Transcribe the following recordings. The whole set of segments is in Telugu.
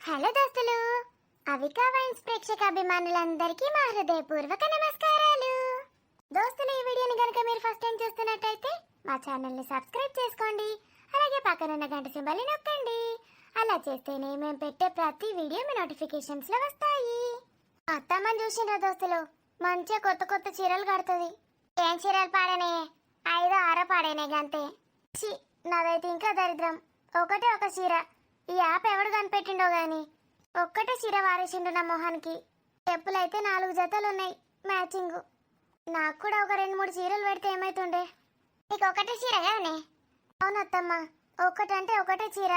హలో దోస్తులు, అవికా వైన్స్ ప్రేక్షక అభిమానులందరికీ మా హృదయపూర్వక నమస్కారాలు. దోస్తులు, ఈ వీడియోని కనుక మీరు ఫస్ట్ టైం చూస్తున్నట్టయితే మా ఛానల్ని సబ్స్క్రైబ్ చేసుకోండి. అలాగే పక్కనున్న గంట సింబల్ని నొక్కండి. అలా చేస్తేనే మేము పెట్టే ప్రతి వీడియో మీ నోటిఫికేషన్స్లో వస్తాయి. అత్తమ్మని చూసిండ్రా దోస్తులు, మంచిగా కొత్త కొత్త చీరలు కడుతుంది. ఏం చీరలు పాడనే, 5-6 పాడేనే గంతే. చి, నాదైతే ఇంకా దరిద్రం. ఒకటే ఒక చీర. ఈ యాప్ ఎవడు కనిపెట్టిండో గాని ఒక్కటే చీర వారేసిండు నా మొహానికి. చెప్పులైతే 4 జతలు ఉన్నాయి మ్యాచింగ్. నాకు కూడా ఒక 2-3 చీరలు పెడితే ఏమైతుండే. నీకు ఒకటే చీర కదనే? అవునత్తమ్మ, ఒకటంటే ఒకటే చీర,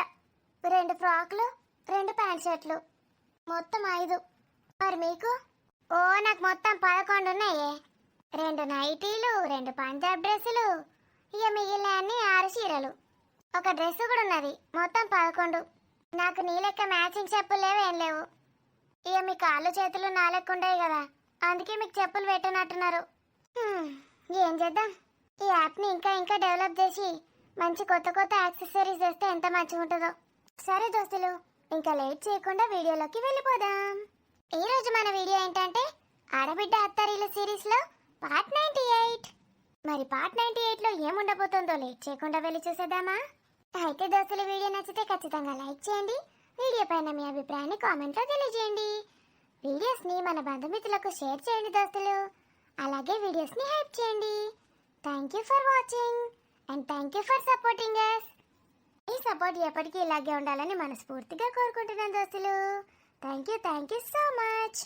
2 ఫ్రాక్లు, 2 ప్యాంట్ షర్ట్లు, మొత్తం 5. మరి మీకు? ఓ, నాకు మొత్తం 11 ఉన్నాయే. 2 నైటీలు, 2 పంజాబ్ డ్రెస్సులు, ఇక మిగిలిన అన్ని 6 చీరలు, ఒక డ్రెస్ కూడా ఉన్నది. మొత్తం 11. నాకు నీ లెక్క మ్యాచింగ్ చెప్పులు లేవు, ఏం లేవు. ఇక మీ కాళ్ళు చేతులు నా లెక్క ఉండవు కదా, అందుకే మీకు చెప్పులు పెట్టనట్టున్నారు. ఏం చేద్దాం, ఈ యాప్ని ఇంకా ఇంకా డెవలప్ చేసి మంచి కొత్త కొత్త యాక్సెసరీస్ వేస్తే ఎంత మంచిగా ఉంటుందో. సరే దోస్తులు, ఇంకా లేట్ చేయకుండా వీడియోలోకి వెళ్ళిపోదాం. ఈరోజు మన వీడియో ఏంటంటే ఆడబిడ్డ అత్తారిల్లు సిరీస్లో పార్ట్ 98. మరి పార్ట్ 98లో ఏముండబోతుందో లేట్ చేయకుండా వెళ్ళి చూసేద్దామా? అయితే దోస్తులు, వీడియో నచ్చితే ఖచ్చితంగా లైక్ చేయండి. వీడియో పైన మీ అభిప్రాయాన్ని కామెంట్లో తెలియజేయండి. వీడియోస్ని మన బంధుమిత్రులకు షేర్ చేయండి దోస్తులు. అలాగే వీడియోస్ని హైప్ చేయండి. Thank you for watching and thank you for supporting us. ఈ సపోర్ట్ ఎప్పటికీ ఇలాగే ఉండాలని మనస్ఫూర్తిగా కోరుకుంటున్నాను దోస్తులు. Thank you so much.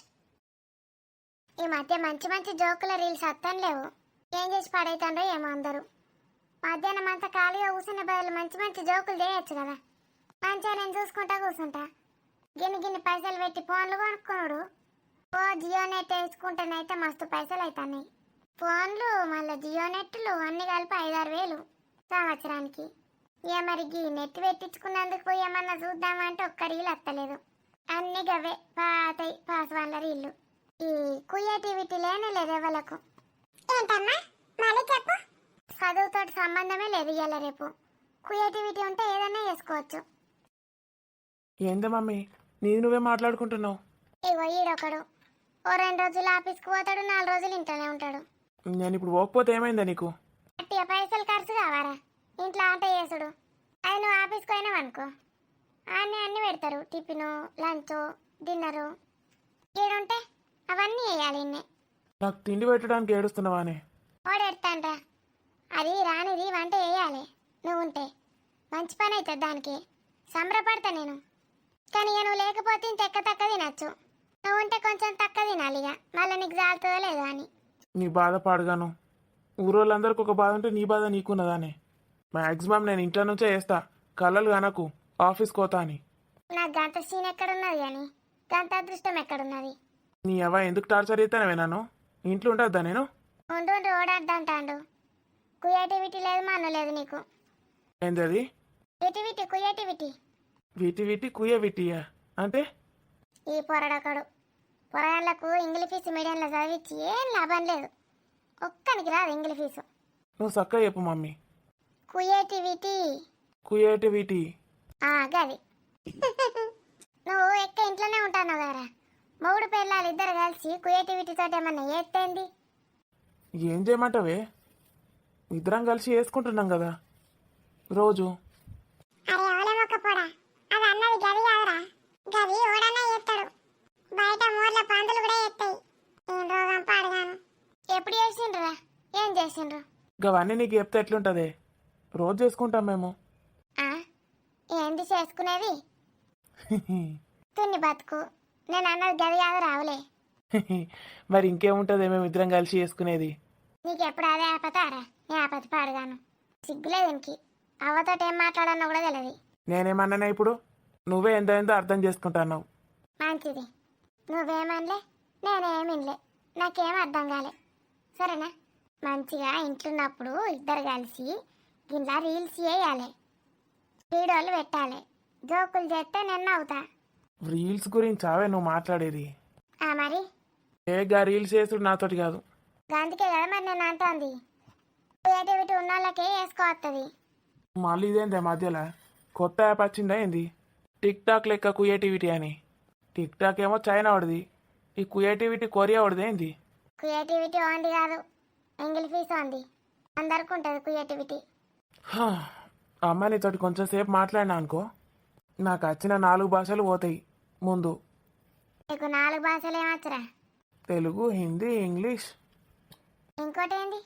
ఈ మధ్య మంచి మంచి జోకుల రీల్స్ అత్తని లేవు. ఏం చేసి పడైతుండ్రో ఏమో అందరూ. మధ్యాహ్నం అంతా ఖాళీగా కూర్చునే బదులు మంచి మంచి జోకులు చేయొచ్చు కదా. మంచిగా నేను చూసుకుంటా కూర్చుంటా. గిన్ని పైసలు పెట్టి ఫోన్లు కొనుక్కున్నాడు. ఓ జియో నెట్ వేసుకుంటేనైతే మస్తు పైసలు అవుతున్నాయి. ఫోన్లు మళ్ళీ జియో నెట్లు అన్ని కలిపి 5-6 వేలు సంవత్సరానికి. ఇక మరి గీ నెట్ పెట్టించుకున్నందుకు పోయి ఏమన్నా చూద్దామంటే ఒక్క రీలు వస్తలేదు. అన్ని గవే పాతయి పాస్వాన్ల రీళ్ళు. ఈ క్రియేటివిటీ లేనే లేదు ఎవలకు. ఏంటమ్మా మళ్ళీ చెప్పు. చదువుతో సంబంధమే లేదు ఇవాళ రేపు. క్రియేటివిటీ ఉంటే ఏదైనా చేసుకోవచ్చు. ఏంది మమ్మీ, నీది నువ్వే మాట్లాడుకుంటున్నావు? ఇగో ఈడొకడు ఓ 2 రోజులు ఆఫీస్కి పోతాడు, 4 రోజులు ఇంట్లోనే ఉంటాడు. నేను ఇప్పుడు పోకపోతే ఏమైందా నీకు? గట్టిగా పైసలు ఖర్చు కావారా ఇంట్లో ఆట చేసుడు. అది నువ్వు ఆఫీస్కి పోయినావు అనుకో, అన్నీ పెడతారు. Tiffin, lunch, dinner. ఈడుంటే అవన్నీ వేయాలి. ఇన్నే నాకు తిండి పెట్టడానికి ఏడుస్తున్నావానే? ఓడెడతాండ్రా, అది రానిది వంట వేయాలి. నువ్వు ఉంటే మంచి పని అవుతుంది దానికి. సంబరపడతా నేను. కానీ ఇక నువ్వు లేకపోతే ఇంత తక్కువ తినచ్చు. నువ్వు ఉంటే కొంచెం తక్కువ తినాలి. ఇక మళ్ళీ నీకు జాలుతుందో లేదో అని. నీ బాధ పాడుగాను. ఊరోళ్ళందరికి ఒక బాధ ఉంటే నీ బాధ నీకున్నదానే. మ్యాక్సిమం నేను ఇంట్లో నుంచే వేస్తా. కళ్ళలు కనకు ఆఫీస్కి పోతా అని. నాకు గంత సీన్ ఎక్కడున్నది కానీ గంత అదృష్టం ఎక్కడున్నది? నీ అవ్వ ఎందుకు టార్చర్ చేస్తానవే నన్ను? ఇంట్లో ఉంటుందా నేను? ఉండు ఓడాడుదంటాడు. క్రియేటివిటీ లేదు, మన లేదు నీకు. ఏంది అది? క్రియేటివిటీ వీటి కుయ్యవిటియా అంటే? ఈ పొరగాళ్ళకు ఇంగ్లీష్ ఫీజు మీడియంలో చదివించి ఏం లాభం లేదు. ఒక్కనికి రాదు ఇంగ్లీష్ ఫీజు. నువ్వు చక్కగా చెప్పు మమ్మీ. క్రియేటివిటీ గది. నువ్వు ఇంట్లోనే ఉంటాను కదా. మొగుడు పిల్లలు ఇద్దరు కలిసి క్రియేటివిటీ తోటి ఏమన్నా చేస్తేంది? ఏం చేయమంటావే? ఇద్దరం కలిసి వేసుకుంటున్నాం కదా రోజు. అరే ఓలమొక్క పొడా, అది అన్నది గది కాదురా. గది ఓడన్నా చేస్తాడు. బయట మూర్ల పందులు కూడా చేస్తాయి. ఏం రోగం పాడగాను. ఎప్పుడు చేసిండ్రా? ఏం చేసిండ్రు? అవన్నీ నీకు చెప్తే ఎట్లుంటదే? రోజు చేసుకుంటాం మేము. ఏంది చేసుకునేది? తున్ని బతుకు. నేను అన్నది గది కాదు రావులే. మరి ఇంకేముంటది మేము ఇద్దరం కలిసి చేసుకునేది? నీకు ఎప్పుడు అదే ఆపతారా? నీ ఆపతి పాడుగాను. సిగ్గులేదు దీనికి. అవ్వతోటి ఏం మాట్లాడన్నా కూడా తెలియదు. నేనేమన్నానా ఇప్పుడు? నువ్వే ఎంతో అర్థం చేసుకుంటున్నావు. మంచిది. నువ్వేమనలే, నేనేమినలే, నాకేం అర్థం కాలే. సరేనా? మంచిగా ఇంట్లున్నప్పుడు ఇద్దరు కలిసి గిట్లా రీల్స్ చేయాలి, వీడియోలు పెట్టాలి. జోకులు చేస్తే నేను నవ్వుతా. రీల్స్ గురించి అవే నువ్వు మాట్లాడేది? మరి ఏగా రీల్స్ చేసుడు నాతోటి కాదు. అందుకే కదా మరి నేను అంటుంది. క్రియేటివిటీ ఉన్న వాళ్ళకే వేసుకోవస్తుంది. మళ్ళీ ఇదేందే మధ్యలో కొత్త యాప్ వచ్చిందా ఏంది? టిక్ టాక్ లెక్క క్రియేటివిటీ అని. టిక్ టాక్ ఏమో చైనా వాడిది, ఈ క్రియేటివిటీ కొరియా వాడిది ఏంది? క్రియేటివిటీ ఓన్ది కాదు, ఎంగిల్ ఫీస్ ఓన్ది. అందరికి ఉంటుంది క్రియేటివిటీ. హా, అమ్మ నీతోటి కొంచెం సేపు మాట్లాడినా అనుకో, నాకు వచ్చిన 4 భాషలు పోతాయి ముందు. నీకు 4 భాషలు ఏమచ్చరా? తెలుగు, హిందీ, ఇంగ్లీష్, ఇంకోటి ఏంది?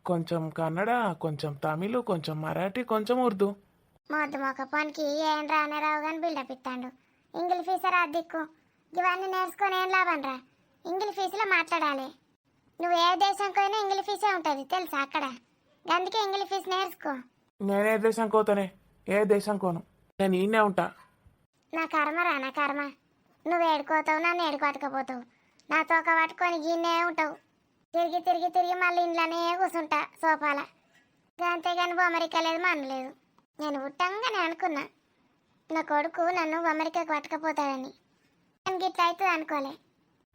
కొంచెం కన్నడ, కొంచెం తమిళ్, కొంచెం మరాఠీ, కొంచెం ఉర్దూ. మొద్దు మొక్క పనికి ఏం రానే రావు కానీ బిల్డప్ ఇస్తాడు. ఇంగిల్ ఫీసరా దిక్కు. ఇవన్నీ నేర్చుకొని ఏం లాభం రా? ఇంగిల్ ఫీజులో మాట్లాడాలి. నువ్వు ఏ దేశంకి పోయినా ఇంగిల్ ఫీజే ఉంటుంది తెలుసా అక్కడ. అందుకే ఇంగిల్ ఫీజు నేర్చుకో. నేనే దేశం కోతనే, ఏ దేశం కోను, నేను ఈయనే ఉంటా. నా కర్మరా నా కర్మ. నువ్వు ఏడుకోతావు, నన్ను ఏడుకోతకపోతావు. నా తోక పట్టుకొని గిన్నే ఉంటావు. తిరిగి తిరిగి తిరిగి మళ్ళీ ఇంట్లోనే కూర్చుంటా సోఫాల. అంతేగాని అమెరికా లేదు మనలేదు. నేను పుట్టంగానే అనుకున్నా నా కొడుకు నన్ను అమెరికాకు పట్టుకపోతాడని. నేను గిట్ల అవుతుంది అనుకోలే.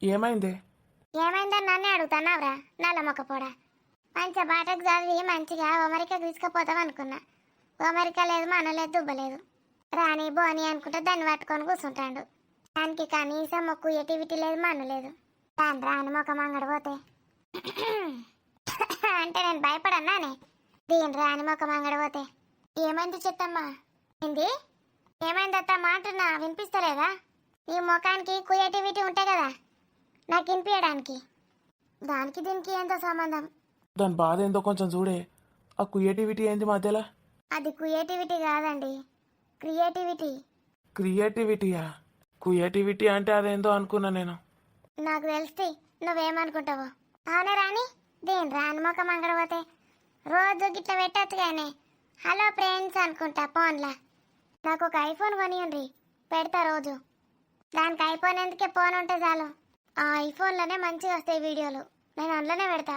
ఏమైంది? ఏమైందని నన్నే అడుగుతున్నావురా నల్ల మొక్కపోడా. మంచిగా బాటకు చదివి మంచిగా అమెరికాకు తీసుకుపోతావు అనుకున్నా. అమెరికా లేదు మనలేదు దుబ్బలేదు. రాని బోని అనుకుంటే దాన్ని పట్టుకొని కూర్చుంటాడు. దానికి కనీసం మొక్కు ఎటివిటీ లేదు మన లేదు. దాని రాని మొక్క మంగడిపోతే అంటే నేను భయపడన్నానే. దీని రాని మొక్క మంగడిపోతే ఏమైంది చెత్తమ్మా? ఏంది ఏమైంది అత్తమ్మా అంటున్నా, వినిపిస్తలేదా? ఈ ముఖానికి క్రియేటివిటీ ఉంటాయి కదా నాకు వినిపించడానికి. దానికి దీనికి ఏందో సంబంధం? దాని బాధ ఏందో కొంచెం చూడే. ఆ క్రియేటివిటీ ఏంది మధ్యలో? అది క్రియేటివిటీ కాదండి, క్రియేటివిటీ. క్రియేటివిటీయా? క్రియేటివిటీ అంటే అదేందో అనుకున్నా నేను. నాకు తెలిసి నువ్వేమనుకుంటావో. అవునే రాని దీని రాని ముఖం అంగడపోతే రోజు గిట్ల పెట్టచ్చు కానీ హలో ఫ్రెండ్స్ అనుకుంటా ఫోన్లా. నాకు ఒక ఐఫోన్ కొనియండి, పెడతా రోజు. దానికి ఐఫోన్ ఎందుకే, ఫోన్ ఉంటే చాలు. ఆ ఐఫోన్లోనే మంచిగా వస్తాయి వీడియోలు. నేను అందులోనే పెడతా.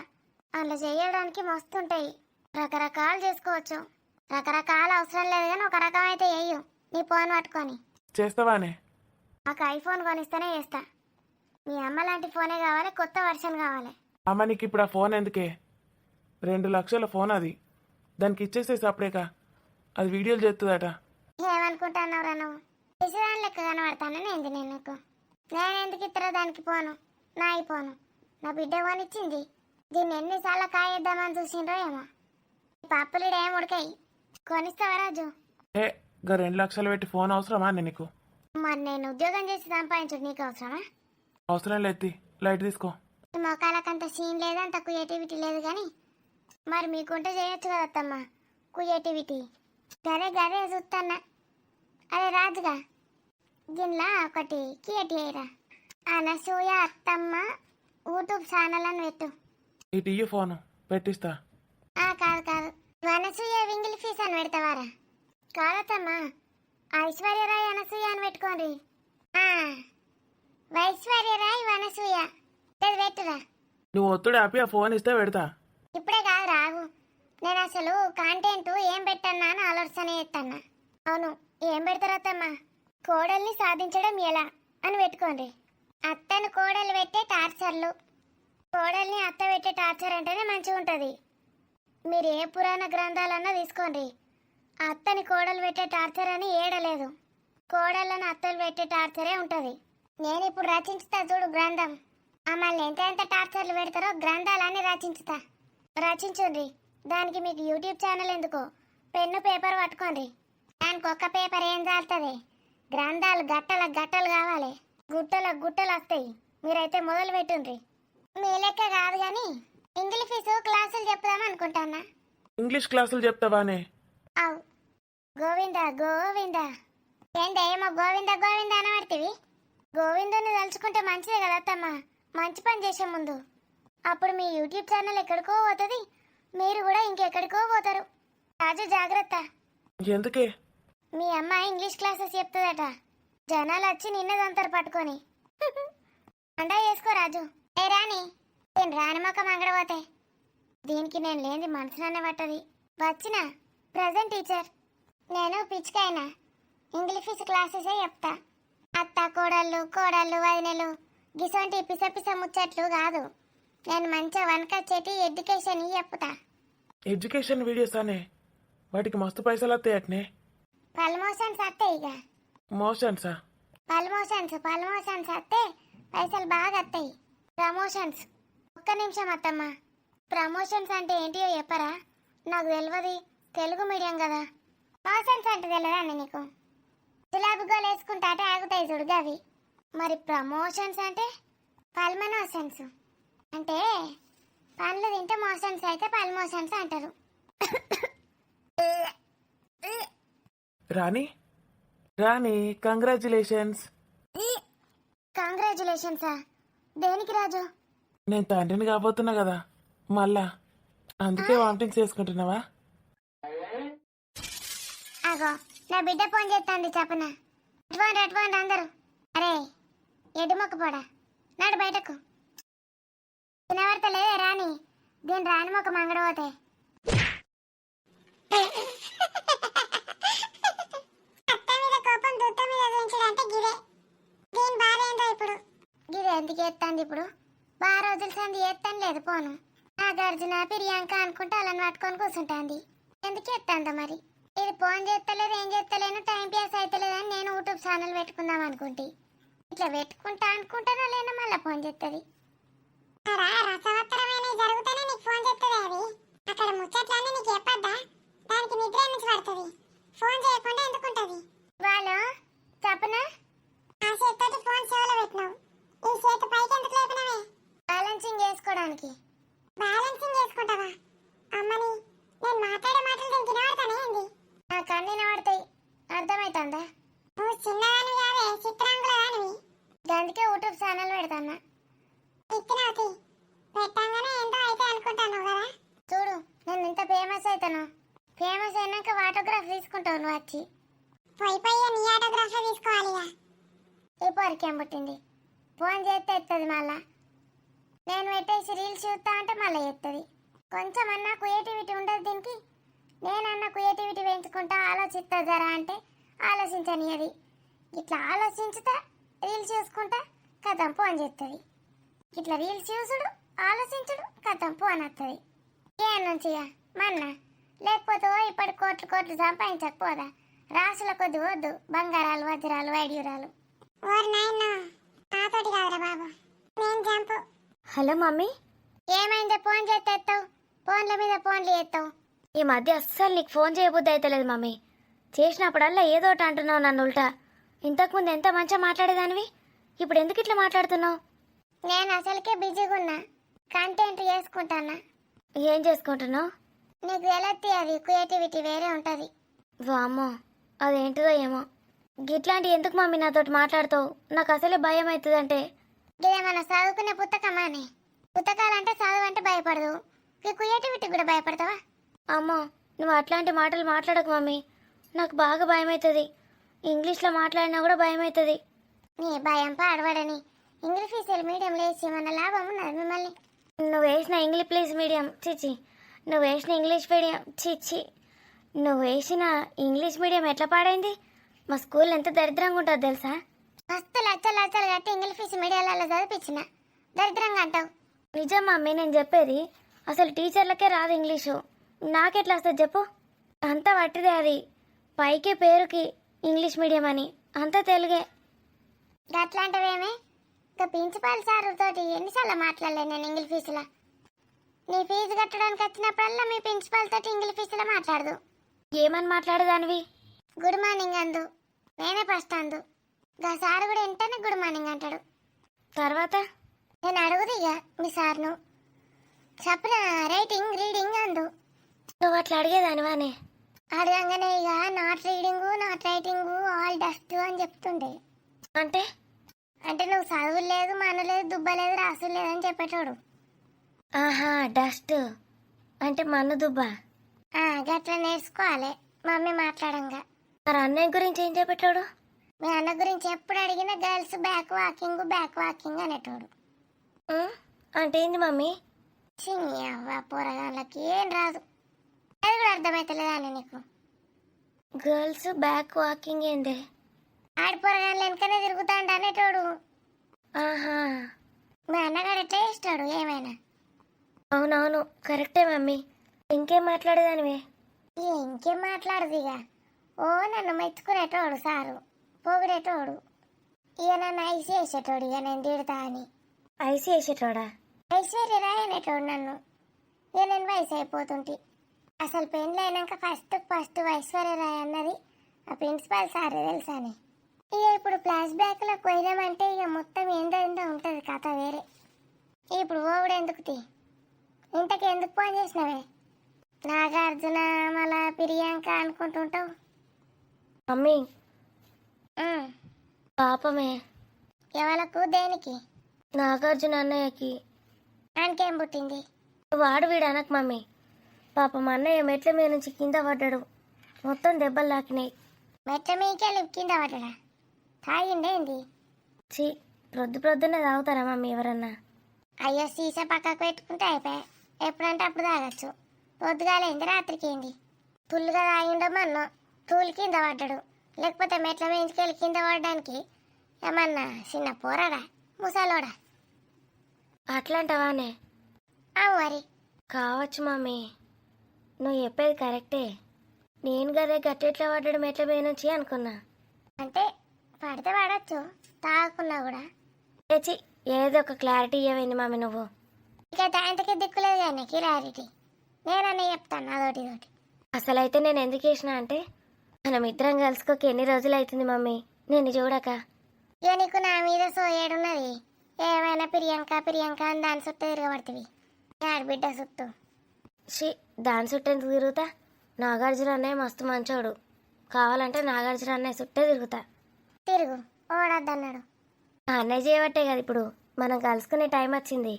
అందులో చేయడానికి మస్తు ఉంటాయి, రకరకాలు చేసుకోవచ్చు. రకరకాల అవసరం లేదు కానీ ఒక రకం అయితే వేయు నీ ఫోన్ పట్టుకొని. చేస్తావానే? నాకు ఐఫోన్ కొనిస్తేనే చేస్తా. మీ అమ్మ లాంటి ఫోనే కావాలి, కొత్త వర్షన్ కావాలి. అమ్మ నీకు ఇప్పుడు ఆ ఫోన్ ఎందుకే? 2 లక్షల ఫోన్ అది. దానికి ఇచ్చేసే సపరేక, అది వీడియోలు చేస్తుందట. ఏమనుకుంటున్నావురా నువ్వు? పిసిదాని లెక్క కనబడతాను నేను నీకు. నేను ఎందుకు ఇతర దానికి పోను, నా అయిపోను. నా బిడ్డ కొనిచ్చింది, దీన్ని ఎన్నిసార్లు కాయేద్దామని చూసిండ్రో ఏమో. పప్పులీడు ఏం ఉడకాయి. కొనిస్తావా రాజు? ఏ గా 2 లక్షలు పెట్టి ఫోన్ అవసరమా అన్న నీకు? మరి నేను ఉద్యోగం చేసి సంపాదించుడు నీకు అవసరమా? అవసరం లేదు, లైట్ తీసుకో. ఈ మొక్కలకంత సీన్ లేదు, అంత క్రియేటివిటీ లేదు కానీ మరి మీకుంటే చేయొచ్చు కదా అత్తమ్మ క్రియేటివిటీ. గదే గదే చూస్తాన్నా. అరే రాజుగా దీనిలా ఒకటి క్రియేటివ్ అయ్యరా. అనసూయ అత్తమ్మ యూట్యూబ్ ఛానల్ అని పెట్టు. ఇటు ఇయ్యి ఫోను, పెట్టిస్తా. కాదు కాదు, అనసూయ వింగిల్ ఫీస్ అని పెడతావారా? కాదత్తమ్మా, ఐశ్వర్యరాయ్ అనసూయ అని పెట్టుకోండి. వైశ్వర్యరాయ్ అనసూయ పెట్టురా. నువ్వు ఒత్తుడు ఆపి ఆ ఫోన్ ఇస్తే పెడతా. ఇప్పుడే కాదు రావు, నేను అసలు కాంటెంట్ ఏం పెట్టన్నా అని ఆలోచన చేస్తాన్నా. అవును, ఏం పెడతారత్తమ్మా? కోడల్ని సాధించడం ఎలా అని పెట్టుకోండి. అత్తను కోడలు పెట్టే టార్చర్లు. కోడల్ని అత్త పెట్టే టార్చర్ అంటేనే మంచిగా ఉంటుంది. మీరు ఏ పురాణ గ్రంథాలన్నా తీసుకోండి, అత్తని కోడలు పెట్టే టార్చర్ అని ఏడలేదు. కోడళ్ళని అత్తలు పెట్టే టార్చరే ఉంటుంది. నేను ఇప్పుడు రచించుతా చూడు గ్రంథం. మళ్ళీ ఎంత ఎంత టార్చర్లు పెడతారో గ్రంథాలన్నీ రచించుతా. రచించుండ్రి. దానికి మీకు యూట్యూబ్ ఛానల్ ఎందుకో, పెన్ను పేపర్ పట్టుకోండి. దానికి ఒక్క పేపర్ ఏం చాలుతుంది? గ్రంథాలు గట్టల గట్టలు కావాలి, గుట్టల గుట్టలు వస్తాయి. మీరైతే మొదలు పెట్టుండ్రి. మీ లెక్క కాదు కానీ ఇంగ్లీష్ ఫీజు క్లాసులు చెప్దాం అనుకుంటానా. ఇంగ్లీష్ క్లాసులు చెప్తావానే? అవు గోవింద గోవింద ఏందేమో గోవింద గోవింద అనబడితివి. గోవిందుని తలుచుకుంటే మంచిదే కదా అత్తమ్మ, మంచి పని చేసే ముందు. అప్పుడు మీ యూట్యూబ్ ఛానల్ ఎక్కడికో పోతుంది, మీరు కూడా ఇంకెక్కడికో పోతారు. రాజు జాగ్రత్త. ఎందుకే? మీ అమ్మ ఇంగ్లీష్ క్లాసెస్ చెప్తుందట, జనాలు వచ్చి నిన్నదంతారు పట్టుకొని. అండా చేసుకో రాజు. ఏ రాని నేను రాని మొక్క మంగడపోతే దీనికి నేను లేని మనసుననే పట్టది. వచ్చిన ప్రజెంట్ టీచర్ నేను పిచ్చికైనా ఇంగ్లీష్ క్లాసెసే చెప్తా. అత్త కోడళ్ళు కోడళ్ళు వదినలు గిసొంటి పిస పిస ముచ్చట్లు కాదు. నేను మంచిగా వనకొచ్చేటి ఎడ్యుకేషన్ చెప్తా. ఎడ్యుకేషన్ వీడియోస్ అనే వాటికి మస్తు పైసలు వస్తాయి అట్నే. పల్మోషన్స్ వస్తాయి ఇక. మోషన్సా? పల్మోషన్స్ వస్తే పైసలు బాగా వస్తాయి. ప్రమోషన్స్. ఒక్క నిమిషం అత్తమ్మ, ప్రమోషన్స్ అంటే ఏంటియో చెప్పరా? నాకు తెలియదు, తెలుగు మీడియం కదా. మోషన్స్ అంటే తెలియదా అండి నీకు? గులాబీ గోలు వేసుకుంటా అంటే ఆగుతాయి చూడు అవి. మరి ప్రమోషన్స్ అంటే పల్మనోషన్స్. అంటే పండ్లు తింటే మోషన్స్ అయితే పల్మోషన్స్ అంటారు. రాణి రాణి, కంగ్రాచులేషన్స్. కంగ్రాచులేషన్సా? దేనికి రాజు? నేను తండ్రిని కాబోతున్నా కదా మళ్ళా, అందుకే వామిటింగ్స్ చేసుకుంటున్నావా? అగో నా బిడ్డ ఫోన్ చేస్తాంది చెప్పనా. అటువంటి అందరూ. అరే ఎడ్డు మొక్క పోడా, నాడు బయటకు. వినవర్తలే రాని, దీని రాని మొక్క మంగడపోతే. గిదే ఎందుకు ఎత్తాంది ఇప్పుడు? బాగా రోజుల సంది ఎత్తాను లేదు పోను. నాగార్జున ప్రియాంక అనుకుంటే అలా పట్టుకొని కూర్చుంటాంది. ఎందుకు ఎత్తాందో మరి. ఇది ఫోన్ చేస్తలేదు, ఏం చేస్తలేను, టైం పాస్ అవుతలేదని నేను యూట్యూబ్ ఛానల్ పెట్టుకుందాం అనుకుంటే, ఇట్లా పెట్టుకుంటా అనుకుంటానో లేనో మళ్ళీ ఫోన్ చేస్తుంది. రసవత్తరమైన జరుగుతూనే నీకు ఫోన్ చేస్తుంది. అది అక్కడ ముచ్చట్లన్నీ నీకు చెప్పద్దా? దానికి నిద్ర నుంచి పడుతుంది. ఫోన్ చేయకుండా ఎందుకుంటది? వాళ్ళు చెప్పనా? ఆ చేతితోటి ఫోన్ చెవులో పెట్టినావు, ఈ చేతి పైకి ఎందుకు లేపినవే? బ్యాలెన్సింగ్ చేసుకోవడానికి. బ్యాలెన్సింగ్ చేసుకుంటావా? అమ్మని, నేను మాట్లాడే మాటలు దీనికి వినబడతానే ఏంది? నాకు అన్ని వినబడతాయి, అర్థమవుతుందా? నువ్వు చిన్నదానివి కాదే, చిత్రాంగుల దానివి. అందుకే యూట్యూబ్ ఛానల్ పెడతాన్నా. ఇచ్చినవుతి పెట్టంగానే ఏంటో అయితే అనుకుంటాను కదా. చూడు నేను ఇంత ఫేమస్ అవుతాను. ఫేమస్ అయినాక ఆటోగ్రాఫ్ తీసుకుంటావు నువ్వు వచ్చి. పోయి నీ ఆటోగ్రాఫ్ తీసుకోవాలి. ఏ పొరికేం పుట్టింది? ఫోన్ చేస్తే ఎత్తది మళ్ళా. నేను పెట్టేసి రీల్స్ చూస్తా అంటే మళ్ళీ ఎత్తది. కొంచెం అన్నా క్రియేటివిటీ ఉండదు దీనికి. నేనన్నా క్రియేటివిటీ పెంచుకుంటా, ఆలోచిస్తా జరా అంటే ఆలోచించనియది. ఇట్లా ఆలోచించుతా రీల్స్ చూసుకుంటా కథం ఫోన్ చేస్తుంది. ఇట్లా రీల్స్ చూసుడు, ఆలోచించుడు, కథం ఫోన్ వస్తుంది. ఏ నుంచిగా మన్నా, లేకపోతే ఇప్పటి కోట్లు సంపాదించకపోదా? రాసుల కొద్ది వద్దు, బంగారాలు, వజ్రాలు, వైడ్యూరాలు. Hello mummy. ఏమైంది? ఫోన్ చేస్తే ఎత్తావు, ఫోన్ల మీద ఫోన్లు ఎత్తావు. ఈ మధ్య అస్సలు నీకు ఫోన్ చేయబుద్ధి అయితలేదు మమ్మీ. చేసినప్పుడల్లా ఏదో ఒకటి అంటున్నావు నన్ను ఉల్టా. ఇంతకుముందు ఎంత మంచిగా మాట్లాడేదానివి, ఇప్పుడు ఎందుకు ఇట్లా మాట్లాడుతున్నావు? నేను అసలుకే బిజీగా ఉన్నా, కంటెంట్ చేసుకుంటానా. ఏం చేసుకుంటున్నావు? నీకు ఎలత్తి అది క్రియేటివిటీ వేరే ఉంటుంది. వామ్మో, అదేంటిదో ఏమో. గిట్లాంటి ఎందుకు మమ్మీ నాతోటి మాట్లాడుతావు? నాకు అసలే భయం అవుతుందంటే. ఇదేమన్నా చదువుకునే పుస్తకమానే? పుస్తకాలంటే చదువు అంటే భయపడదు, ఈ క్రియేటివిటీ కూడా భయపడతావా? అమ్మో, నువ్వు అట్లాంటి మాటలు మాట్లాడకు మమ్మీ. నాకు బాగా భయం అవుతుంది. ఇంగ్లీష్లో మాట్లాడినా కూడా భయం అవుతుంది. నీ భయం పాడబడని. ఇంగ్లీష్ మీడియం లేచి ఏమన్నా లాభం ఉన్నది మిమ్మల్ని? నువ్వు వేసిన ఇంగ్లీష్ మీడియం చిచి, నువ్వు వేసిన ఇంగ్లీష్ మీడియం చిచి, నువ్వు వేసిన ఇంగ్లీష్ మీడియం ఎట్లా పాడైంది? మా స్కూల్ ఎంత దరిద్రంగా ఉంటుంది తెలుసా? మస్తు లచ్చలు కట్టి ఇంగ్లీష్ మీడియాలలో చదివించిన, దరిద్రంగా అంటావు. నిజం మమ్మీ, నేను చెప్పేది. అసలు టీచర్లకే రాదు ఇంగ్లీషు, నాకెట్లా వస్తుంది చెప్పు? అంతా వట్టిదే అది. పైకే పేరుకి ఇంగ్లీష్ మీడియం అని, అంతా తెలుగే. అట్లాంటివేమే? ఇక ప్రిన్సిపాల్ సార్ తోటి ఎన్నిసార్లు మాట్లాడలే నేను ఇంగ్లీష్ ఫీజులో. నీ ఫీజు కట్టడానికి వచ్చినప్పుడల్లా మీ ప్రిన్సిపాల్ తోటి ఇంగ్లీష్ ఫీజులో మాట్లాడదు. ఏమని మాట్లాడేదానివి? గుడ్ మార్నింగ్ అందు, నేనే ఫస్ట్ అందు. గా సార్ కూడా వెంటనే గుడ్ మార్నింగ్ అంటాడు. తర్వాత నేను అడుగుది ఇక మీ సార్ను, చెప్పిన రైటింగ్ రీడింగ్ అందు. నువ్వు అట్లా అడిగేదానివానే? అడగంగానే ఇక not reading, not writing, all dust అని చెప్తుండే. అంటే అంటే నువ్వు చదువు లేదు, మనలేదు, దుబ్బలేదు, రాసు లేదని చెప్పేటోడు. ఆహా, డస్ట్ అంటే మన్ను దుబ్బా. గట్లా నేర్చుకోవాలి మమ్మీ మాట్లాడంగా. మరి అన్నయ్య గురించి ఏం చెప్పేటోడు? మీ అన్న గురించి ఎప్పుడు అడిగినా గర్ల్స్ బ్యాక్ వాకింగ్ అనేటోడు. అంటే ఏంది మమ్మీ? చిన్ని అవ్వ పోరగాళ్ళకి ఏం రాదు, అది కూడా అర్థమవుతలేదా అని నీకు? గర్ల్స్ బ్యాక్ వాకింగ్ ఏందే? ఆడి పోరగాళ్ళు వెనకనే తిరుగుతాండ అనేటోడు. ఆహా, మీ అన్నగాడు ఎట్లా చేస్తాడు ఏమైనా? అవునవును, కరెక్టే మమ్మీ. ఇంకేం మాట్లాడేదానివే? ఇంకేం మాట్లాడదు ఇక. ఓ నన్ను మెచ్చుకునేటోడు సారు, పొగిడేటోడు. ఇక నన్ను ఐసి వేసేటోడు, ఇక నేను తిడతా అని. ఐసీ వేసేటోడా? ఐశ్వర్య రాయ్ అనేటోడు నన్ను. ఇక నేను వయసు అయిపోతుంటి. అసలు పెళ్ళి అయినాక ఫస్ట్ ఐశ్వర్య రాయ్ అన్నది ఆ ప్రిన్సిపాల్ సార్ తెలుసాని. ఇక ఇప్పుడు ఫ్లాష్ బ్యాక్లో పోయినామంటే ఇక మొత్తం ఏందో ఉంటుంది కథ వేరే. ఇప్పుడు ఓవుడు ఎందుకు తీ, ఇంతకు ఎందుకు ఫోన్ చేసినవే? నాగార్జున మళ్ళా ప్రియాంక అనుకుంటుంటావు. మమ్మీ ఉమ్, పాపమే, ఎవలకు దేనికి? నాగార్జున అన్నయ్యకి. ఆయనకేం పుట్టింది? వాడు వీడు అనకు మమ్మీ. పాపం అన్నయ్య మెట్ల మీద నుంచి కింద పడ్డాడు, మొత్తం దెబ్బలు తాకినాయి. మెట్ల మీకెళ్ళి కింద పడ్డా? తాగిండేంది? ఛీ, ప్రొద్దునే తాగుతారా మమ్మీ ఎవరన్నా? అయ్యో సీసా పక్కకు పెట్టుకుంటే అయిపోయా, ఎప్పుడంటే అప్పుడు తాగొచ్చు. పొద్దుగాలేంది రాత్రికి ఏంది? ఫుల్గా తాగిండమన్నో తూలి కింద పడ్డాడు, లేకపోతే మెట్ల మేంచుకెళ్ళి కింద పడడానికి ఏమన్నా చిన్న పోరాడా ముసలోడా? అట్లాంటవానే? అవు మరి. కావచ్చు మమ్మీ, నువ్వు చెప్పేది కరెక్టే. నేను గదే గట్టెట్లా పడ్డాడు మెట్ల మీద నుంచి అనుకున్నా. అంటే పడితే పడచ్చు, తాగకున్నా కూడా. ఏచి, ఏదో ఒక క్లారిటీ ఇవ్వండి మమ్మీ నువ్వు. ఇక దాంతకే దిక్కులేదు కానీ క్లారిటీ నేనన్నా చెప్తాను అదోటి ఇదోటి. అసలైతే నేను ఎందుకు వేసిన అంటే, మనం ఇద్దరం కలుసుకోక ఎన్ని రోజులు అవుతుంది మమ్మీ నేను చూడక. ఇక నీకు నా మీద సోయేడున్నది. ఏమైనా ప్రియాంక అని దాని చుట్టూ తిరగబడుతుంది, ఆడబిడ్డ చుట్టూ. షీ, దాని చుట్టూ ఎందుకు తిరుగుతా? నాగార్జున అన్నయ్య మస్తు మంచోడు, కావాలంటే నాగార్జున అన్నయ్య చుట్టే తిరుగుతా. తిరుగు, ఓడద్దన్నాడు. ఆ అన్నయ్య చేయబట్టే కదా ఇప్పుడు మనం కలుసుకునే టైం వచ్చింది.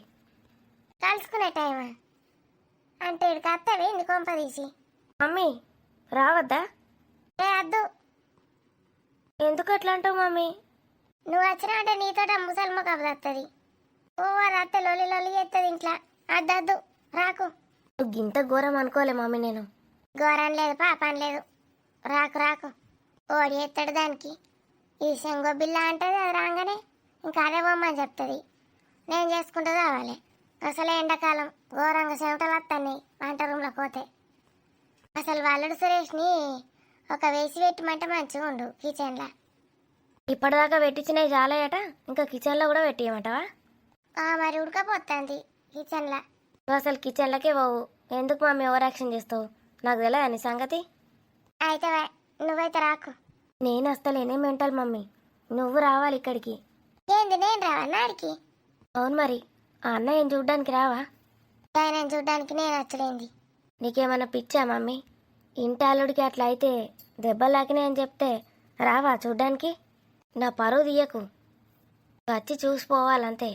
కలుసుకునే టైమా? అంటే ఇక్కడికి వస్తావే నీ కొంప తీసి. మమ్మీ రావద్దా? ఏ అద్దు, ఎందుకు అట్లా అంటావు మమ్మీ? నువ్వు వచ్చినా అంటే నీతో ముసల్మ కబదత్తది. ఓ అది అత్త లొల్లి చేస్తుంది ఇంట్లో. అద్దద్దు, రాకు. నువ్వు ఇంత ఘోరం అనుకోలే మమ్మీ నేను. ఘోరం లేదు పాపం లేదు, రాకు. ఓడి ఎత్తాడు దానికి. ఈ శంగో బిల్ల అంటది, అది రాగానే ఇంకా అదే బొమ్మని చెప్తుంది. నేను చేసుకుంటూ కావాలి. అసలే ఎండాకాలం ఘోరంగా చెమటలు వస్తాయి వంట రూమ్లో పోతే. అసలు వాళ్ళడు సురేష్ని ఒక వేసి పెట్టమంటే మంచిగా ఉండు కిచెన్లో. ఇప్పటిదాకా పెట్టించినవి చాలయట, ఇంకా కిచెన్లో కూడా పెట్టియమంటావా? మరి ఉడకపోతుంది కిచెన్లో. నువ్వు అసలు కిచెన్లకే పోవు, ఎందుకు మమ్మీ ఓవర్ యాక్షన్ చేస్తావు? నాకు తెలియదా నీ సంగతి? అయితే నువ్వైతే రాకు. నేను వస్తలేనే మెంటల్ మమ్మీ, నువ్వు రావాలి ఇక్కడికి. ఏంది నేను రావన్నా ఆడికి? అవును మరి, ఆ అన్నయ్యని చూడ్డానికి రావా? ఆయన చూడ్డానికి నేను వచ్చలేంది. నీకేమన్నా పిచ్చా మమ్మీ? ఇంటి అల్లుడికి అట్లా అయితే దెబ్బలు లాకినాయని చెప్తే రావా చూడ్డానికి? నా పరువు తీయకు, వచ్చి చూసిపోవాలంతే.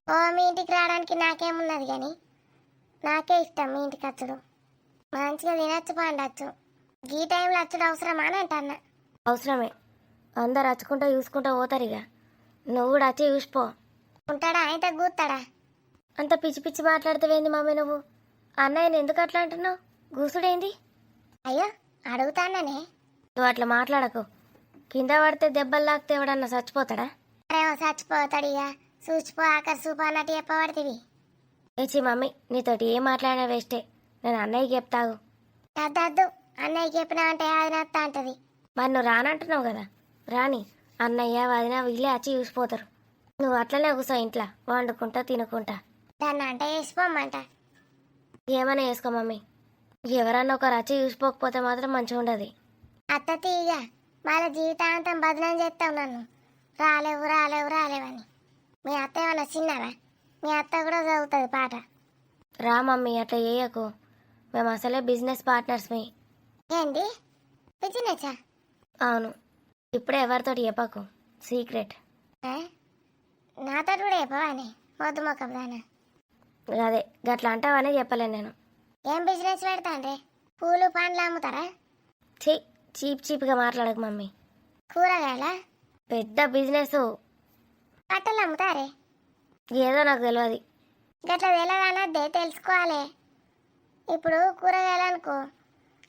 ఓ మీ ఇంటికి రావడానికి నాకేమున్నది కానీ నాకే ఇష్టం మీ ఇంటికి వచ్చుడు. మంచిగా తినచ్చు పండచ్చు. ఈ టైంలో వచ్చుడు అవసరమా అని అంటన్నా. అవసరమే, అందరు వచ్చుకుంటూ చూసుకుంటూ పోతారు. ఇక నువ్వు కూడా వచ్చి చూసిపో. ఉంటాడా ఆయనతో కూతాడా? అంత పిచ్చి పిచ్చి మాట్లాడుతావేంది మమ్మీ నువ్వు? అన్నయ్యని ఎందుకు అట్లా అంటున్నావు? గూసుడేంది? అయ్యో అడుగుతాననే. నువ్వు అట్లా మాట్లాడకు, కింద పడితే దెబ్బలు లాగితే ఎవడన్నా చచ్చిపోతాడా? అరేమో చచ్చిపోతాడు. ఇక చూచిపో ఆఖరి చూపు అన్నట్టు చెప్పబడుతుంది. ఏచి మమ్మీ, నీతోటి ఏం మాట్లాడినా వేస్టే, నేను అన్నయ్యకి చెప్తాగు. అద్దద్దు, అన్నయ్యకి చెప్పినా అంటే అది నత్త అంటది. మరి నువ్వు రానంటున్నావు కదా, రాని. అన్నయ్య వదిన వీళ్ళే వచ్చి చూసిపోతారు. నువ్వు అట్లనే కూర్చో ఇంట్లో వండుకుంటా తినుకుంటా. దాన్ని అంట వేసిపోమ్మంట. ఏమైనా వేసుకో మమ్మీ, ఎవరన్నా ఒకరు వచ్చి చూసిపోకపోతే మాత్రం మంచిగా ఉండదు. అత్త తీగ మళ్ళీ జీవితాంతం బదనం చేస్తావు నన్ను. రాలేవని. మీ అత్త ఏమన్నా చిన్నవా? మీ అత్త కూడా చదువుతుంది పాట. రా మమ్మీ, అట్లా చేయకు, మేము అసలే బిజినెస్ పార్ట్నర్స్మి. ఏంది బిజినెసా? అవును, ఇప్పుడే ఎవరితోటి చెప్పకు, సీక్రెట్. నాతో కూడా చెప్పవాని మొద్దు మొక్కం దానా? అదే గట్లా అంటావనే చెప్పలేను నేను. ఏం బిజినెస్ పెడతాండ్రే? పూలు పండ్లు అమ్ముతారా? చీప్గా మాట్లాడకు మమ్మీ. కూరగాయల పెద్ద బిజినెస్. బట్టలు అమ్ముతారే? ఏదో నాకు తెలియదు. గట్లా తెలియదన్నదే తెలుసుకోవాలి. ఇప్పుడు కూరగాయలు అనుకో,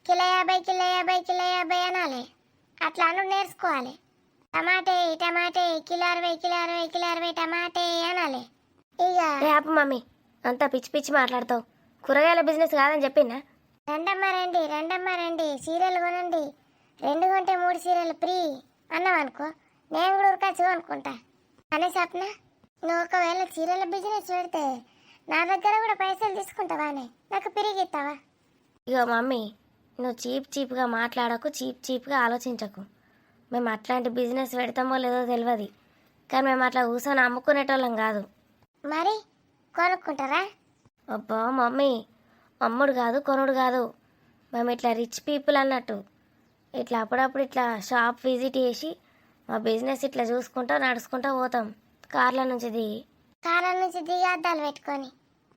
కిలో 50 అనాలి. అట్లా అను నేర్చుకోవాలి. టమాటే కిలో 60 టమాటే అనాలి. ఇక రేపు మమ్మీ, అంతా పిచ్చి పిచ్చి మాట్లాడతావు. కూరగాయల బిజినెస్ కాదని చెప్పిందా? రండమ్మ రండి సీరియల్ కొనండి, 2 కొంటే 3 చీరలు ఫ్రీ అన్నావు అనుకో, నేను కూడా ఉరకచ్చు అనుకుంటా. అనే సప్న, నువ్వు ఒకవేళ చీరల బిజినెస్ పెడితే నా దగ్గర కూడా పైసలు తీసుకుంటావానే, నాకు పిరిగిస్తావా? ఇగో మమ్మీ, నువ్వు చీప్గా మాట్లాడకు, చీప్గా ఆలోచించకు. మేము అట్లాంటి బిజినెస్ పెడతామో లేదో తెలియదు, కానీ మేము అట్లా కూర్చొని అమ్ముకునేటోళ్ళం కాదు. మరి కొనుక్కుంటారా? అబ్బా మమ్మీ, అమ్ముడు కాదు కొనుడు కాదు, మేము ఇట్లా రిచ్ పీపుల్ అన్నట్టు. ఇట్లా అప్పుడప్పుడు ఇట్లా షాప్ విజిట్ చేసి మా బిజినెస్ ఇట్లా చూసుకుంటా నడుచుకుంటా పోతాం, కార్ల నుంచి దిగి. కాలం నుంచి దిగి అద్దాలు పెట్టుకొని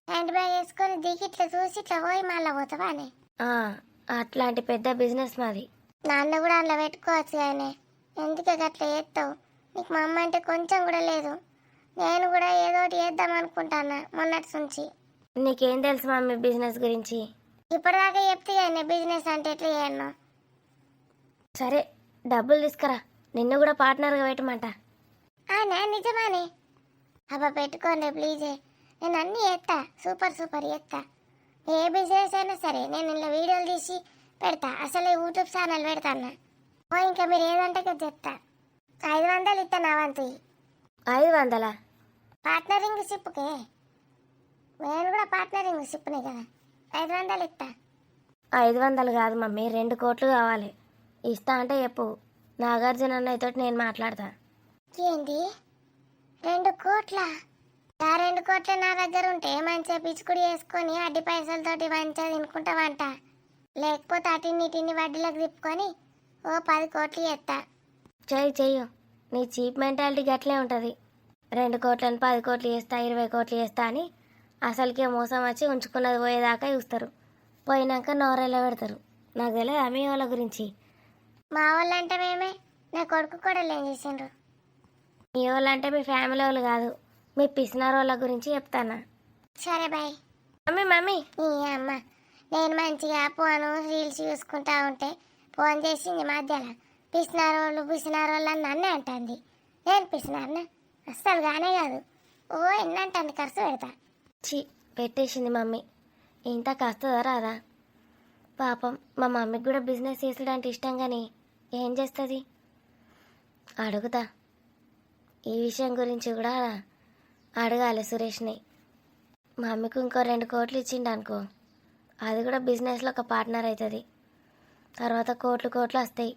హ్యాండ్ బ్యాగ్ వేసుకొని దిగి ఇట్లా చూసి ఇట్లా పోయి మళ్ళీ పోతావానే? ఆ, అట్లాంటి పెద్ద బిజినెస్ మాది. నాన్న కూడా అందులో పెట్టుకోవచ్చు కానీ ఎందుకు అట్లా చేస్తావు? నీకు మా అమ్మ అంటే కొంచెం కూడా లేదు. నేను కూడా ఏదో ఒకటి చేద్దాం అనుకుంటానా మొన్నటి నుంచి. నీకేం తెలుసు మమ్మీ బిజినెస్ గురించి? ఇప్పటిదాకా చెప్తే కానీ బిజినెస్ అంటే ఎట్లా చేయను. సరే, డబ్బులు తీసుకురా, నిన్ను కూడా పార్ట్నర్గా పెట్టమంట. అవునా, నిజమానే? అబ్బా పెట్టుకోండి ప్లీజే, నేను అన్నీ చేస్తా, సూపర్ చేస్తా. ఏ బిజినెస్ అయినా సరే నేను ఇలా వీడియోలు తీసి పెడతా, అసలు యూట్యూబ్ ఛానల్ పెడతాను. ఓ ఇంకా మీరు ఏదంటే కదా చెప్తా. 500 ఇస్తా నా వంతు. 500? పార్ట్నరింగ్ షిప్కే, నేను కూడా పార్ట్నరింగ్ షిప్నే కదా, 500 ఇస్తా. 500 కాదు మమ్మీ, 2 కోట్లు కావాలి. ఇస్తా అంటే చెప్పు, నాగార్జున అన్నయ్యతో నేను మాట్లాడతా. ఏంటి 2 కోట్ల? ఆ 2 కోట్ల నా దగ్గర ఉంటే మంచిగా పిచ్చుకుడి వేసుకొని అడ్డి పైసలతోటి మంచిగా తినుకుంటావంట. లేకపోతే అటిన్నిటిని వడ్డీలకు తిప్పుకొని ఓ 10 కోట్లు చేస్తా. చెయ్యు, నీ చీప్ మెంటాలిటీ గట్లే ఉంటుంది. 2 కోట్లను 10 కోట్లు చేస్తా, 20 కోట్లు చేస్తా అని అసలుకే మోసం వచ్చి ఉంచుకున్నది పోయేదాకా చూస్తారు, పోయినాక నోరెళ్ళ పెడతారు. నాకు తెలియదు మీ వాళ్ళ గురించి. మా వాళ్ళు అంటే మేమే, నా కొడుకు కూడా ఏం చేసిండ్రు. మీ వాళ్ళు అంటే మీ ఫ్యామిలీ వాళ్ళు కాదు, మీ పిసినారు వాళ్ళ గురించి చెప్తానా. సరే బాయ్. మమ్మీ ఈ అమ్మ, నేను మంచిగా ఫోను రీల్స్ చూసుకుంటా ఉంటే ఫోన్ చేసింది మధ్యలో. పిసినారోళ్ళు అని నన్నే అంటుంది. నేను పిసినారనా? అస్సలు గానే కాదు. ఓ ఎన్నంటాను ఖర్చు పెడతా. చి పెట్టేసింది మమ్మీ. ఇంత కస్తుందా రాదా? పాపం మా మమ్మీకి కూడా బిజినెస్ చేసడానికి ఇష్టం, కానీ ఏం చేస్తుంది? అడుగుతా, ఈ విషయం గురించి కూడా అడగాలి సురేష్ని. మా మమ్మీకి ఇంకో 2 కోట్లు ఇచ్చిండు అనుకో, అది కూడా బిజినెస్లో ఒక పార్ట్నర్ అవుతుంది. తర్వాత కోట్లు వస్తాయి.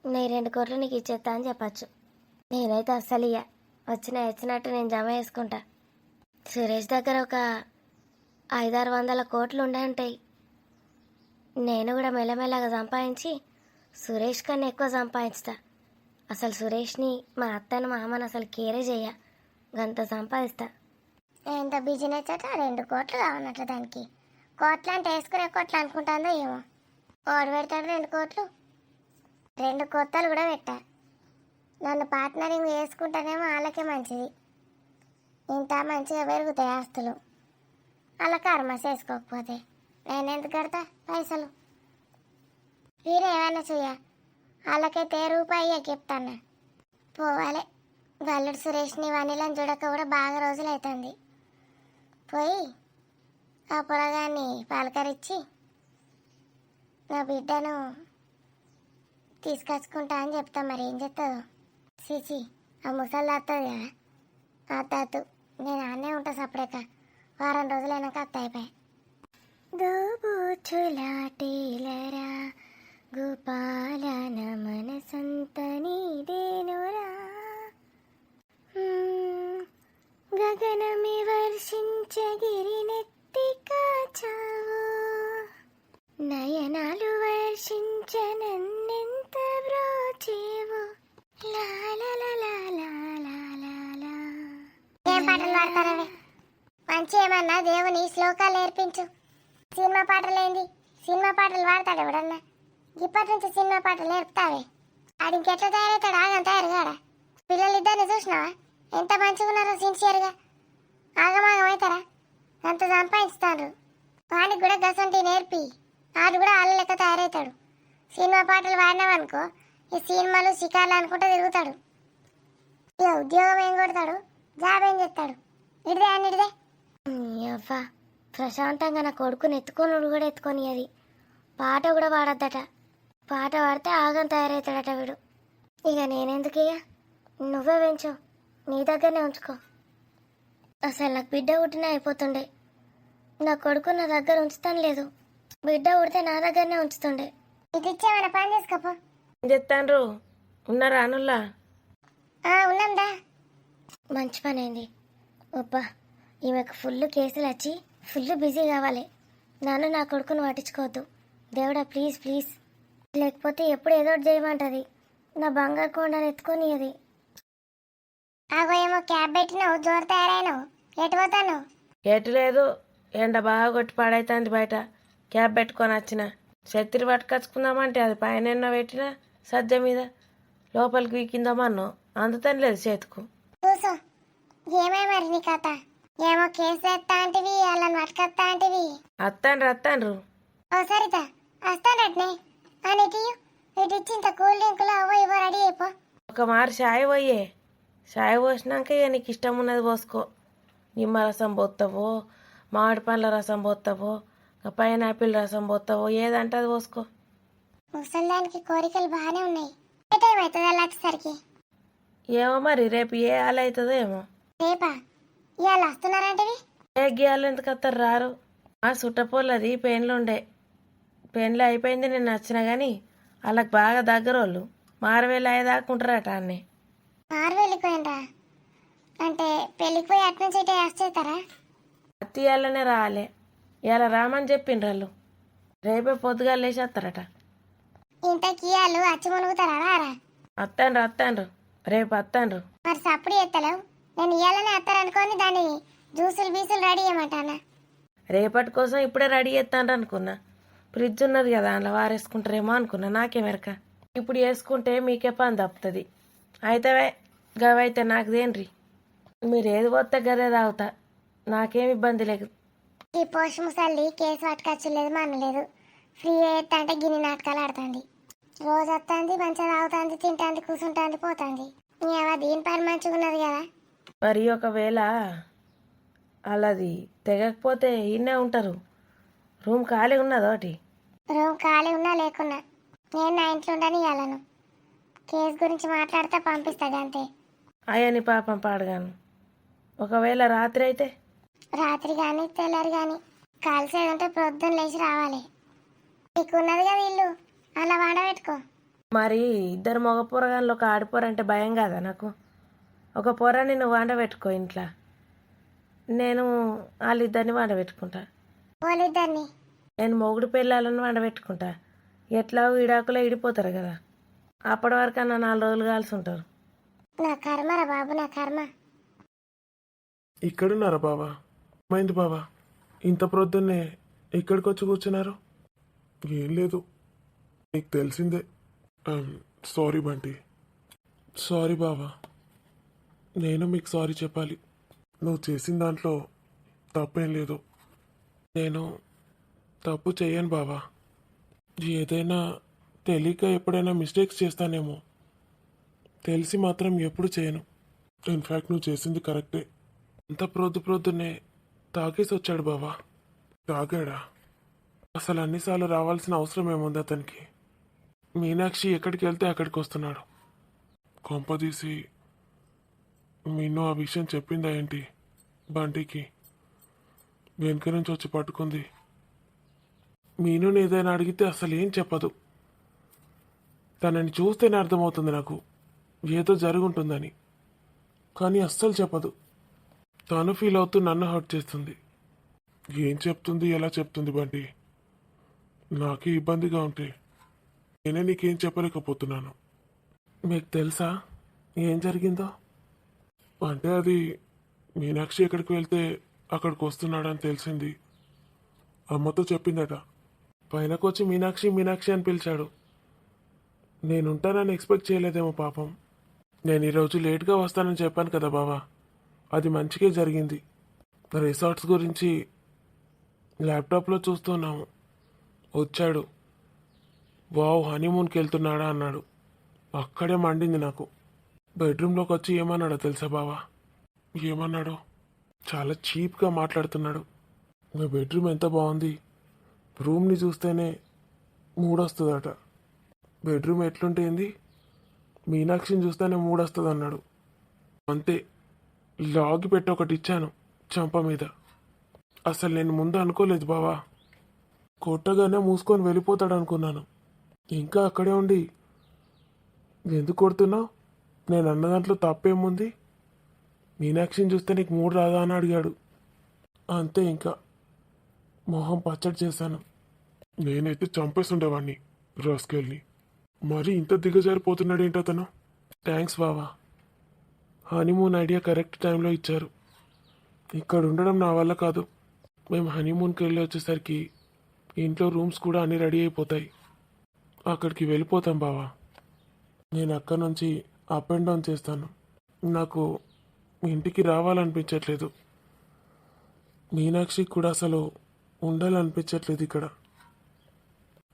నేను 2 కోట్లు నీకు ఇచ్చేస్తా అని చెప్పచ్చు. నేనైతే అస్సలు ఇయ్య, వచ్చినట్టు నేను జమ చేసుకుంటా. సురేష్ దగ్గర ఒక 500-600 కోట్లు ఉండే ఉంటాయి. నేను కూడా మెల్లమెల్లగా సంపాదించి సురేష్ కన్నా ఎక్కువ సంపాదించుతా. అసలు సురేష్ని, మా అత్తని, మా అమ్మని అసలు కేరే చెయ్య, గంత సంపాదిస్తా. ఎంత బిజినెస్ అట 2 కోట్లు కావన్నట్లు దానికి. కోట్లు అంటే వేసుకునే కోట్లు అనుకుంటుందో ఏమో. ఓడి పెడతాడు 2 కోట్లు. 2 కొత్తలు కూడా పెట్టా. నన్ను పార్ట్నరింగ్ వేసుకుంటానేమో వాళ్ళకే మంచిది, ఇంత మంచిగా పెరుగుతాయి ఆస్తులు. అలా కర్మ చేసుకోకపోతే నేనెందుకు కడతా పైసలు? వీరేమైనా చెయ్య, వాళ్ళకైతే రూపాయి చెప్తాను. పోవాలి, గల్లుడు సురేష్ని వనిలని చూడక కూడా బాగా రోజులు అవుతుంది. పోయి ఆ పొలగాన్ని పలకరించి నా బిడ్డను తీసుకొచ్చుకుంటా అని చెప్తా. మరి ఏం చెప్తావు? సిసి ఆ ముసలి వస్తుంది కదా, అత్తు నేను ఆనే ఉంటా సపరేక. వారం రోజులైనాక అత్త అయిపోయి. దోబూచులాటేలరా గోపాలన మనసంత నీదేనురా, గగనమి వర్షించగిరినెత్తి కాచావు, నయనాలు వర్షించనన్నెంత బ్రోచేవు. ఏం పాటలు పాడతారవే? మంచి ఏమన్నా దేవుని శ్లోకాలు నేర్పించు. సినిమా పాటలేంది? సినిమా పాటలు పాడతాడు ఎవడన్నా? ఇప్పటి నుంచి సినిమా పాటలు నేర్పుతావే? ఆడి ఇంకెట్లా తయారవుతాడు? ఆగం తయారు కాడా? పిల్లలిద్దరిని చూసినావా ఎంత మంచిగా ఉన్నారో? సిన్సియర్గా ఆగమాగం అవుతారా? అంత సంపాదిస్తాడు. వాడికి కూడా గసంటి నేర్పి ఆడు కూడా వాళ్ళ లెక్క తయారవుతాడు. సినిమా పాటలు పాడినావనుకో, ఈ సినిమాలు షికార్లు అనుకుంటూ తిరుగుతాడు. ఇక ఉద్యోగం ఏం కొడతాడు? జాబ్ ఏం చేస్తాడు? ఇడిదే అని ఇడిదే. అవ్వా, ప్రశాంతంగా నా కొడుకుని ఎత్తుకొని కూడా ఎత్తుకొని, అది పాట కూడా పాడద్దట. పాట పాడితే ఆగం తయారవుతాడట వీడు. ఇక నేనెందుకయ్యా, నువ్వే పెంచు, నీ దగ్గరనే ఉంచుకో. అసలు నాకు బిడ్డ పుట్టినా అయిపోతుండే, నా కొడుకు నా దగ్గర ఉంచుతాను లేదు, బిడ్డ పుడితే నా దగ్గరనే ఉంచుతుండే. ఇది ఇచ్చేమన్నా పని చేసుకోపో. చెప్తాండ్రు ఉన్నారా అనుల్లా? ఉన్నాందా. మంచి పని అయింది. అబ్బా, ఈమెకు ఫుల్ కేసులు వచ్చి ఫుల్ బిజీ కావాలి. నన్ను నా కొడుకును పట్టించుకోవద్దు దేవుడా, ప్లీజ్ ప్లీజ్. లేకపోతే ఎప్పుడు ఏదో ఒకటి చేయమంటది, నా బంగారు కొండను ఎత్తుకొని అది. ఆగో ఏమో క్యాబ్ పెట్టినావు, జోరు తయారైనావు, ఎటు పోతాను? ఎటు లేదు, ఎండ బాగా కొట్టి పాడైతుంది బయట. క్యాబ్ పెట్టుకొని వచ్చిన, శక్తిని పట్టుకొచ్చుకుందామంటే అది పైన ఎన్నో పెట్టినా సజ్జ మీద లోపలికి వీకిందామన్నో అందుతని లేదు చేతుకు. కూసో, ఏమే మరి నీ కథ? ఏమో కేసు ఎత్తా అంటివి, వాళ్ళని పట్టుకొస్తా అంటివి. అత్తాండ్రు ఓ సరిత వస్తానట్నే. ఇటు ఇటు ఇచ్చి ఇంత కూల్ డ్రింకులు అవో ఇవో రెడీ అయిపో. ఒక మారు చాయ్ పోయే, చాయ్ పోసినాక ఇక నీకు ఇష్టం ఉన్నది పోసుకో. నిమ్మ రసం పోస్తావో, మామిడి పండ్ల రసం పోస్తావో, పైనాపిల్ రసం పోస్తావో, ఏదంటే అది పోసుకో. ముసలిదానికి కోరికలు బాగానే ఉన్నాయి. ఏ టైం అవుతుంది అలా వచ్చేసరికి? ఏమో మరి రేపు ఏ ఆలు అవుతుందో ఏమో. రేపా? ఇవాళ వస్తున్నారంటవి? ఏ గీయాలు ఎందుకు వస్తారు, రారు. ఆ సుట్టపోలది పెన్లు అయిపోయింది నేను నచ్చిన కానీ వాళ్ళకి బాగా దగ్గర వాళ్ళు మారవేలు అయ్యేదాకుంటారట అన్నీ. మారు వెళ్ళిపోయినరా అంటే పెళ్ళికి పోయి అటు నుంచి ఇటే వచ్చేస్తారా? అత్తియాలనే రాలే, ఇలా రామని చెప్పిండ్రు వాళ్ళు. రేపే పొద్దుగా లేచేస్తారట. ఇంతకీ వాళ్ళు అచ్చి మునుగుతారా రారా? అత్తాండ్రు రేపు అత్తాండ్రు. మరి సప్పుడు ఎత్తలేవు. నేను ఇవాళనే వస్తారనుకొని దాన్ని జ్యూసులు బీసులు రెడీ చేయమంటానా? రేపటి కోసం ఇప్పుడే రెడీ చేస్తాండ్రు అనుకున్నా. ఫ్రిడ్జ్ ఉన్నది కదా అందులో వారేసుకుంటారేమో అనుకున్నా, నాకేమెరక. ఇప్పుడు వేసుకుంటే మీకే పని తప్పుతుంది. అయితే గవైతే నాకు దేన్రి, మీరు ఏది పోతే గదే తాగుతా, నాకేం ఇబ్బంది లేదు. ఈ పోషు ముసల్ది కేసు పట్టుకొచ్చలేదు మనలేదు. ఫ్రీ ఎత్తా అంటే గిన్నె నాటకాలు ఆడుతుంది. రోజు వస్తుంది, మంచిగా తాగుతుంది, తింటుంది, కూర్చుంటుంది, పోతుంది. దీని పని మంచిగా ఉన్నది కదా. మరి ఒకవేళ అలాది తెగకపోతే ఇన్నే ఉంటారు, రూమ్ ఖాళీ ఉన్నది ఒకటి. రూమ్ ఖాళీ ఉన్నా లేకున్నా నేను నా ఇంట్లో ఉండని ఇవ్వాలను. కేసు గురించి మాట్లాడితే పంపిస్తుంది అంతే. అయ్యని పాపం పాడగాను. ఒకవేళ రాత్రి అయితే? రాత్రి కానీ తెల్లారి కానీ కలిసేదంటే ప్రొద్దున లేచి రావాలి. నీకున్నది కదా ఇల్లు, అలా వాడబెట్టుకో. మరి ఇద్దరు మగ పొరగాళ్ళు ఒక ఆడిపోరంటే భయం కాదా నాకు? ఒక పొరని నువ్వు వండబెట్టుకో ఇంట్లో, నేను వాళ్ళిద్దరిని వండబెట్టుకుంటా. వాళ్ళిద్దరిని నేను మొగుడు పిల్లలను వండబెట్టుకుంటా. ఎట్లా విడాకులో ఇడిపోతారు కదా, అప్పటి వరకు అన్న 4 రోజులు కాల్సి ఉంటారు. నా కర్మరా బాబు, నా కర్మ. ఇక్కడున్నారా బావా? మైంది బావా, ఇంత ప్రొద్దున్నే ఇక్కడికి వచ్చి కూర్చున్నారు? ఏం లేదు, నీకు తెలిసిందే. సారీ బంటి. సారీ బావా, నేను మీకు సారీ చెప్పాలి. నువ్వు చేసిన దాంట్లో తప్పేం లేదు. నేను తప్పు చేయను బావా. ఏదైనా తెలియక ఎప్పుడైనా మిస్టేక్స్ చేస్తానేమో, తెలిసి మాత్రం ఎప్పుడు చేయను. ఇన్ఫ్యాక్ట్ నువ్వు చేసింది కరెక్టే. అంత ప్రొద్దునే తాగేసి వచ్చాడు బావా. తాగాడా? అసలు అన్నిసార్లు రావాల్సిన అవసరం ఏముంది అతనికి? మీనాక్షి ఎక్కడికి వెళ్తే అక్కడికి వస్తున్నాడు. కొంపదీసి మీను ఆ విషయం చెప్పిందా ఏంటి బంటికి? వెనుక నుంచి వచ్చి పట్టుకుంది. మీనుని ఏదైనా అడిగితే అసలు ఏం చెప్పదు. తనని చూస్తేనే అర్థమవుతుంది నాకు ఏదో జరుగుంటుందని, కానీ అస్సలు చెప్పదు. తను ఫీల్ అవుతూ నన్ను హర్ట్ చేస్తుంది. ఏం చెప్తుంది, ఎలా చెప్తుంది బంటి? నాకే ఇబ్బందిగా ఉంటే నేనే నీకేం చెప్పలేకపోతున్నాను. మీకు తెలుసా ఏం జరిగిందో? అంటే అది మీనాక్షి ఎక్కడికి వెళ్తే అక్కడికి వస్తున్నాడని తెలిసింది. అమ్మతో చెప్పిందట. పైనకు వచ్చి మీనాక్షి మీనాక్షి అని పిలిచాడు. నేనుంటానని ఎక్స్పెక్ట్ చేయలేదేమో పాపం. నేను ఈరోజు లేట్గా వస్తానని చెప్పాను కదా బావా, అది మంచిగా జరిగింది. రిసార్ట్స్ గురించి ల్యాప్టాప్లో చూస్తున్నాము. వచ్చాడు. వావ్, హనీమూన్కి వెళ్తున్నాడా అన్నాడు. అక్కడే మండింది నాకు. బెడ్రూమ్లోకి వచ్చి ఏమన్నాడో తెలుసా బావా? ఏమన్నాడో? చాలా చీప్గా మాట్లాడుతున్నాడు. మీ బెడ్రూమ్ ఎంత బాగుంది, రూమ్ని చూస్తేనే మూడొస్తుందట. బెడ్రూమ్ ఎట్లుంటేంది, మీనాక్షిని చూస్తేనే మూడొస్తుంది అన్నాడు. అంతే, లాగి పెట్టి ఒకటి ఇచ్చాను చంప మీద. అసలు నేను ముందు అనుకోలేదు బావా. కొట్టగానే మూసుకొని వెళ్ళిపోతాడు అనుకున్నాను. ఇంకా అక్కడే ఉండి ఎందుకు కొడుతున్నావు, నేను అన్న దాంట్లో తప్పేముంది, మీనాక్షిని చూస్తే నీకు మూడు రాదా అని అడిగాడు. అంతే, ఇంకా మొహం పచ్చడి చేశాను. నేనైతే చంపేస్తుండేవాడిని రాస్కెల్ని. మరీ ఇంత దిగజారిపోతున్నాడు ఏంటో అతను. థ్యాంక్స్ బావా, హనీమూన్ ఐడియా కరెక్ట్ టైంలో ఇచ్చారు. ఇక్కడ ఉండడం నా వల్ల కాదు. మేము హనీమూన్కి వెళ్ళి వచ్చేసరికి ఇంట్లో రూమ్స్ కూడా అన్నీ రెడీ అయిపోతాయి. అక్కడికి వెళ్ళిపోతాం బావా. నేను అక్కడ నుంచి అప్ అండ్ డౌన్ చేస్తాను. నాకు ఇంటికి రావాలనిపించట్లేదు. మీనాక్షికి కూడా అసలు ఉండాలనిపించట్లేదు ఇక్కడ.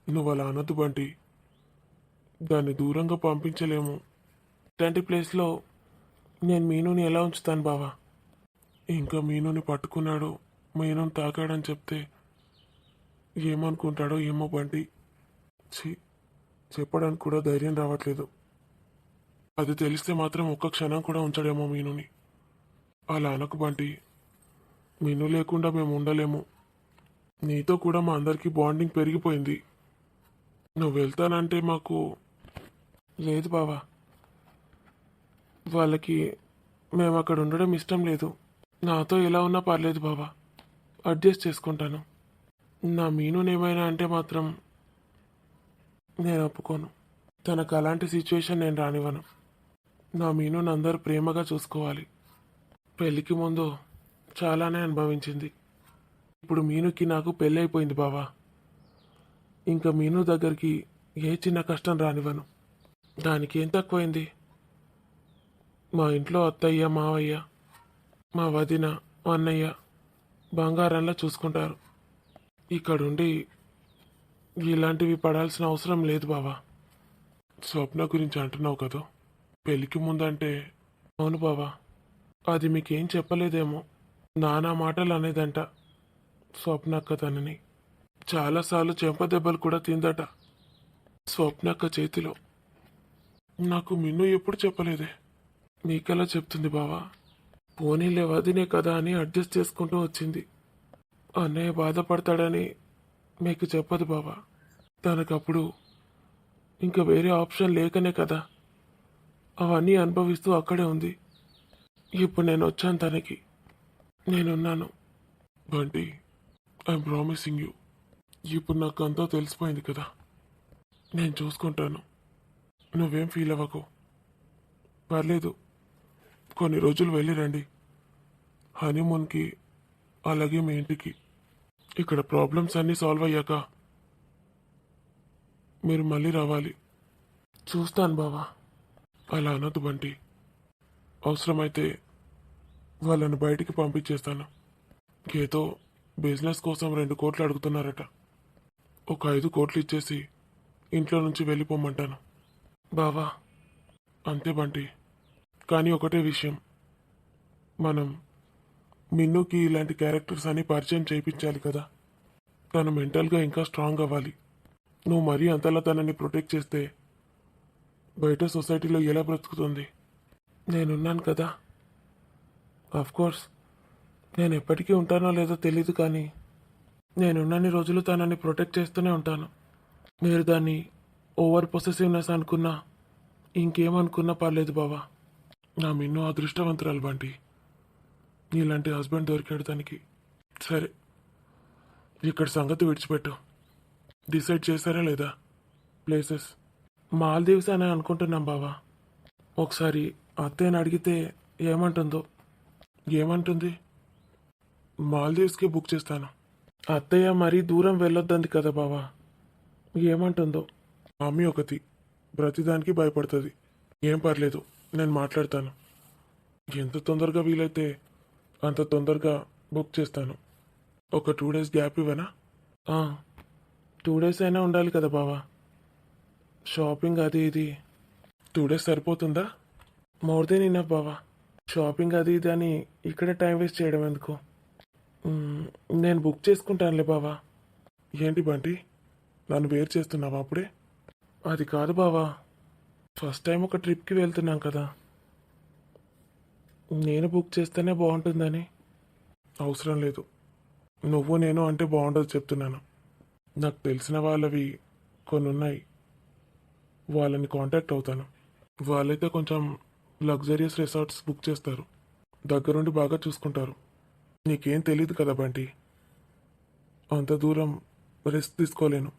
నువ్వు అలా అనొద్దు బంటి, దాన్ని దూరంగా పంపించలేము. ఇట్లాంటి ప్లేస్లో నేను మీనుని ఎలా ఉంచుతాను బావా. ఇంకా మీనుని పట్టుకున్నాడు, మీనుని తాకాడని చెప్తే ఏమనుకుంటాడో ఏమో బంటి. చెప్పడానికి కూడా ధైర్యం రావట్లేదు. అది తెలిస్తే మాత్రం ఒక్క క్షణం కూడా ఉంచడేమో మీనుని. అలా అనకు బంటి, మీను లేకుండా మేము ఉండలేము. నీతో కూడా మా అందరికీ బాండింగ్ పెరిగిపోయింది. నువ్వు వెళ్తానంటే మాకు లేదు బావా. వాళ్ళకి మేము అక్కడ ఉండడం ఇష్టం లేదు. నాతో ఎలా ఉన్నా పర్లేదు బావా, అడ్జస్ట్ చేసుకుంటాను. నా మీనునేమైనా అంటే మాత్రం నేను ఒప్పుకోను. తనకు అలాంటి సిచ్యువేషన్ నేను రానివ్వను. నా మీనుని అందరూ ప్రేమగా చూసుకోవాలి. పెళ్ళికి ముందు చాలానే అనుభవించింది. ఇప్పుడు మీనుకి నాకు పెళ్ళి అయిపోయింది బావా. ఇంకా మీను దగ్గరికి ఏ చిన్న కష్టం రానివ్వను. దానికి ఏం తక్కువైంది. మా ఇంట్లో అత్తయ్య, మావయ్య, మా వదిన, అన్నయ్య బంగారంలా చూసుకుంటారు. ఇక్కడుండి ఇలాంటివి పడాల్సిన అవసరం లేదు బావా. స్వప్న గురించి అంటున్నావు కదా, పెళ్ళికి ముందంటే అవును బావా, అది మీకేం చెప్పలేదేమో. నానా మాటలు అనేదంట స్వప్నక్క తనని. చాలాసార్లు చెంపదెబ్బలు కూడా తిందట స్వప్నక్క చేతిలో. నాకు మిన్ను ఎప్పుడు చెప్పలేదే. నీకెలా చెప్తుంది బావా. పోనీలే వదినే కదా అని అడ్జస్ట్ చేసుకుంటూ వచ్చింది. అన్నయ్య బాధపడతాడని మీకు చెప్పదు బావా. తనకప్పుడు ఇంకా వేరే ఆప్షన్ లేకనే కదా అవన్నీ అనుభవిస్తూ అక్కడే ఉంది. ఇప్పుడు నేను వచ్చాను తనకి, నేనున్నాను. Bunty, I'm promising you. ఇప్పుడు నాకు అంతా తెలిసిపోయింది కదా, నేను చూసుకుంటాను. నువ్వేం ఫీల్ అవ్వకు. పర్లేదు, కొన్ని రోజులు వెళ్ళి రండి హనీమూన్కి, అలాగే మీ ఇంటికి. ఇక్కడ ప్రాబ్లమ్స్ అన్నీ సాల్వ్ అయ్యాక మీరు మళ్ళీ రావాలి. చూస్తాను బావా. అలా అనొద్దు బంటి. అవసరమైతే వాళ్ళని బయటికి పంపించేస్తాను. ఏదో బిజినెస్ కోసం 2 కోట్లు అడుగుతున్నారట. ఒక 5 కోట్లు ఇచ్చేసి ఇంట్లో నుంచి వెళ్ళిపోమంటాను బావా. అంతే బంటి. కానీ ఒకటే విషయం, మనం మిన్నుకి ఇలాంటి క్యారెక్టర్స్ అని పరిచయం చేయించాలి కదా. తను మెంటల్గా ఇంకా స్ట్రాంగ్ అవ్వాలి. నువ్వు మరీ అంతలా తనని ప్రొటెక్ట్ చేస్తే బయట సొసైటీలో ఎలా బ్రతుకుతుంది. నేనున్నాను కదా. కోర్స్ నేను ఎప్పటికీ ఉంటానో లేదో తెలీదు, కానీ నేనున్నన్ని రోజులు తనని ప్రొటెక్ట్ చేస్తూనే ఉంటాను. మీరు దాన్ని ఓవర్ పొసెసివ్నెస్ అనుకున్నా, ఇంకేమనుకున్నా పర్లేదు బావా. నా మిన్ను అదృష్టవంతురాలు బంటి. నీలాంటి హస్బెండ్ దొరికాడు తనకి. సరే, ఇక్కడ సంగతి విడిచిపెట్టు. డిసైడ్ చేశారా లేదా ప్లేసెస్? మాల్దీవ్స్ అని అనుకుంటున్నాం బావా. ఒకసారి అత్తయ్యని అడిగితే ఏమంటుందో. ఏమంటుంది? మాల్దీవ్స్కి బుక్ చేస్తాను. అత్తయ్య మరీ దూరం వెళ్ళొద్దంది కదా బావా. ఏమంటుందో. మమ్మీ ఒకటి ప్రతిదానికి భయపడుతుంది. ఏం పర్లేదు, నేను మాట్లాడతాను. ఎంత తొందరగా వీలైతే అంత తొందరగా బుక్ చేస్తాను. ఒక 2 days గ్యాప్ ఇవ్వనా? 2 days అయినా ఉండాలి కదా బావా. షాపింగ్ అది ఇది. 2 days సరిపోతుందా? మోర్ దెన్ ఇనఫ్ బావా. షాపింగ్ అది ఇది అని ఇక్కడే టైం వేస్ట్ చేయడం ఎందుకు? నేను బుక్ చేసుకుంటానులే బావా. ఏంటి బంటి, నన్ను వేరు చేస్తున్నావా అప్పుడే? అది కాదు బావా, ఫస్ట్ టైం ఒక ట్రిప్కి వెళ్తున్నాం కదా, నేను బుక్ చేస్తేనే బాగుంటుందని. అవసరం లేదు, నువ్వు నేను అంటే బాగుండదు చెప్తున్నాను. నాకు తెలిసిన వాళ్ళవి కొన్ని ఉన్నాయి, వాళ్ళని కాంటాక్ట్ అవుతాను. వాళ్ళైతే కొంచెం లగ్జరియస్ రిసార్ట్స్ బుక్ చేస్తారు, దగ్గరుండి బాగా చూసుకుంటారు. నీకేం తెలీదు కదా బంటి, అంత దూరం రిస్క్ తీసుకోలేను.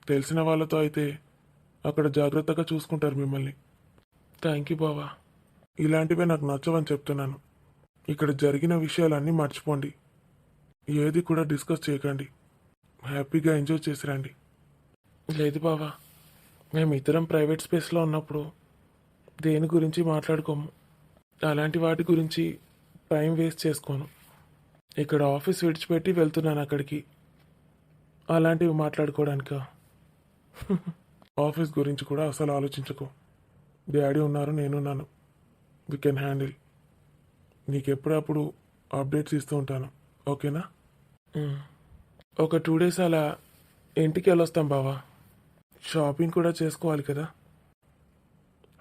తెలిసిన వాళ్ళతో అయితే అక్కడ జాగ్రత్తగా చూసుకుంటారు మిమ్మల్ని. థ్యాంక్ యూ బావా, ఇలాంటివే నాకు నచ్చవని చెప్తున్నాను. ఇక్కడ జరిగిన విషయాలన్నీ మర్చిపోండి, ఏది కూడా డిస్కస్ చేయకండి, హ్యాపీగా ఎంజాయ్ చేసి రండి. లేదు బావా, మేము ఇద్దరం ప్రైవేట్ స్పేస్లో ఉన్నప్పుడు దేని గురించి మాట్లాడుకోము, అలాంటి వాటి గురించి టైం వేస్ట్ చేసుకోను. ఇక్కడ ఆఫీస్ విడిచిపెట్టి వెళ్తున్నాను అక్కడికి, అలాంటివి మాట్లాడుకోవడానికా? ఆఫీస్ గురించి కూడా అసలు ఆలోచించకు. డాడీ ఉన్నారు, నేనున్నాను, వి కెన్ హ్యాండిల్. నీకు ఎప్పుడప్పుడు అప్డేట్స్ ఇస్తూ ఉంటాను, ఓకేనా? ఒక 2 days అలా ఇంటికి వెళ్ళొస్తాం బావా, షాపింగ్ కూడా చేసుకోవాలి కదా.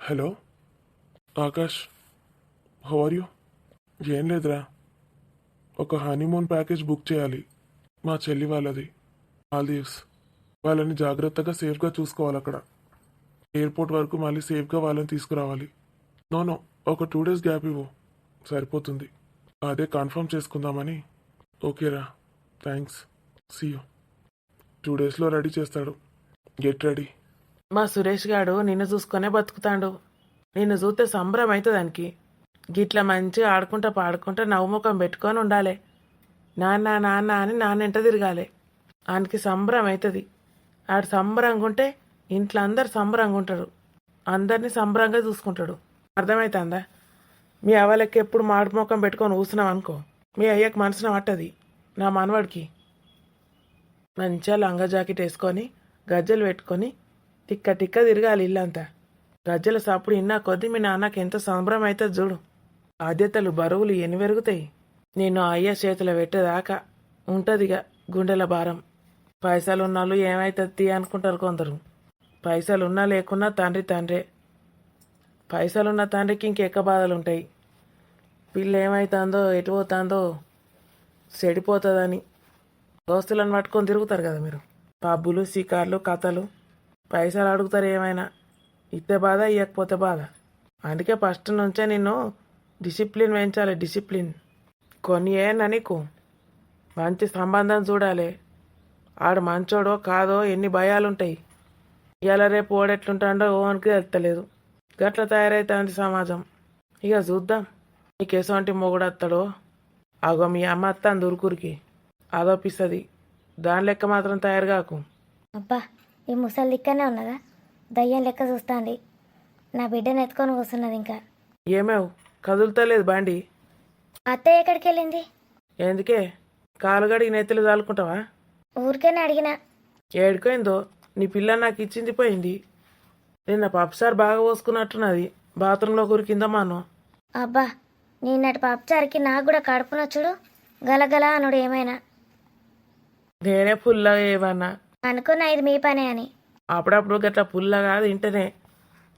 Hello Akash, how are you? ఏం లేదురా, ఒక హనీమూన్ ప్యాకేజ్ బుక్ చేయాలి మా చెల్లి వాళ్ళది, మాల్దీవ్స్. వాళ్ళని జాగ్రత్తగా సేఫ్గా చూసుకోవాలి అక్కడ. ఎయిర్పోర్ట్ వరకు మళ్ళీ సేఫ్గా వాళ్ళని తీసుకురావాలి. నో, ఒక 2 days గ్యాప్ ఇవ్వు, సరిపోతుంది. అదే కన్ఫర్మ్ చేసుకుందామని. ఓకేరా, థ్యాంక్స్, సీ యూ. 2 daysలో రెడీ చేస్తాడు, గెట్ రెడీ. మా సురేష్ గాడు నిన్ను చూసుకొనే బతుకుతాడు. నిన్ను చూస్తే సంబరం అవుతుంది దానికి. గిట్ల మంచిగా ఆడుకుంటా పాడుకుంటా నవ్వుముఖం పెట్టుకొని ఉండాలి. నాన్న నాన్న అని నాన్నెంట తిరగాలి. ఆయనకి సంబరం అవుతుంది. ఆడు సంబరంగా ఉంటే ఇంట్లో అందరు సంబరంగా ఉంటాడు, అందరినీ సంబరంగా చూసుకుంటాడు. అర్థమవుతుందా? మీ అవ్వలకి ఎప్పుడు మాడు ముఖం పెట్టుకొని కూర్చున్నాం అనుకో, మీ అయ్యకి మనసున పట్టది. నా మనవాడికి మంచిగా లంగా జాకెట్ వేసుకొని గజ్జలు పెట్టుకొని టిక్క టిక్క తిరగాలి ఇల్లంతా. గజ్జల సప్పుడు ఇన్నా కొద్దీ మీ నాన్నకి ఎంత సంబరం అవుతుంది చూడు. బాధ్యతలు బరువులు ఎన్ని పెరుగుతాయి. నేను అయ్య చేతులు పెట్టేదాకా ఉంటుందిగా గుండెల భారం. పైసలు ఉన్నాళ్ళు ఏమవుతుంది అనుకుంటారు కొందరు. పైసలు ఉన్నా లేకున్నా తండ్రి తండ్రే. పైసలున్న తండ్రికి ఇంకెక్క బాధలు ఉంటాయి. పిల్ల ఏమవుతుందో ఎటు పోతుందో చెడిపోతుందని దోస్తులను పట్టుకొని తిరుగుతారు కదా మీరు. పబ్బులు షికార్లు కథలు. పైసలు అడుగుతారు ఏమైనా, ఇస్తే బాధ ఇవ్వకపోతే బాధ. అందుకే ఫస్ట్ నుంచే నిన్ను డిసిప్లిన్ పెంచాలి, డిసిప్లిన్. కొన్ని ఏనా నీకు మంచి సంబంధం చూడాలి. ఆడు మంచోడో కాదో ఎన్ని భయాలుంటాయి. ఇవాళ రేపు ఓడెట్లుంటాడో ఓనికి తెలుస్తలేదు. గట్ల తయారైతుంది సమాజం. ఇక చూద్దాం నీకు ఎసొంటి మొగుడత్తాడో. అగో మీ అమ్మ అత్తాను దురుకురికి అదోపిస్తుంది. దాని లెక్క మాత్రం తయారు కాకు. అబ్బా, ఈ ముసలి దిక్కనే ఉన్నదా? దయ్యం లెక్క చూస్తాండి. నా బిడ్డను ఎత్తుకొని కూర్చున్నది. ఇంకా ఏమేవ్ కదులుతలేదు బండి? అత్తయ్య ఎక్కడికి వెళ్ళింది? ఎందుకే కాలుగడికి నెత్తులు చాలుకుంటావా? ఊరికేనే అడిగినా. ఏడుకోయిందో నీ పిల్ల నాకు ఇచ్చింది పోయింది. నిన్న పప్పుసారి బాగా పోసుకున్నట్టున్నది, బాత్రూంలో కురికిందమ్మాను. అబ్బా, నిన్నటి పప్పుచారికి నాకు కూడా కడుపున చూడు గలగల అనుడు. ఏమైనా నేనే పుల్లగా ఏమన్నా అనుకున్నా ఇది మీ పనే అని. అప్పుడప్పుడు గట్ల పుల్లగా తింటేనే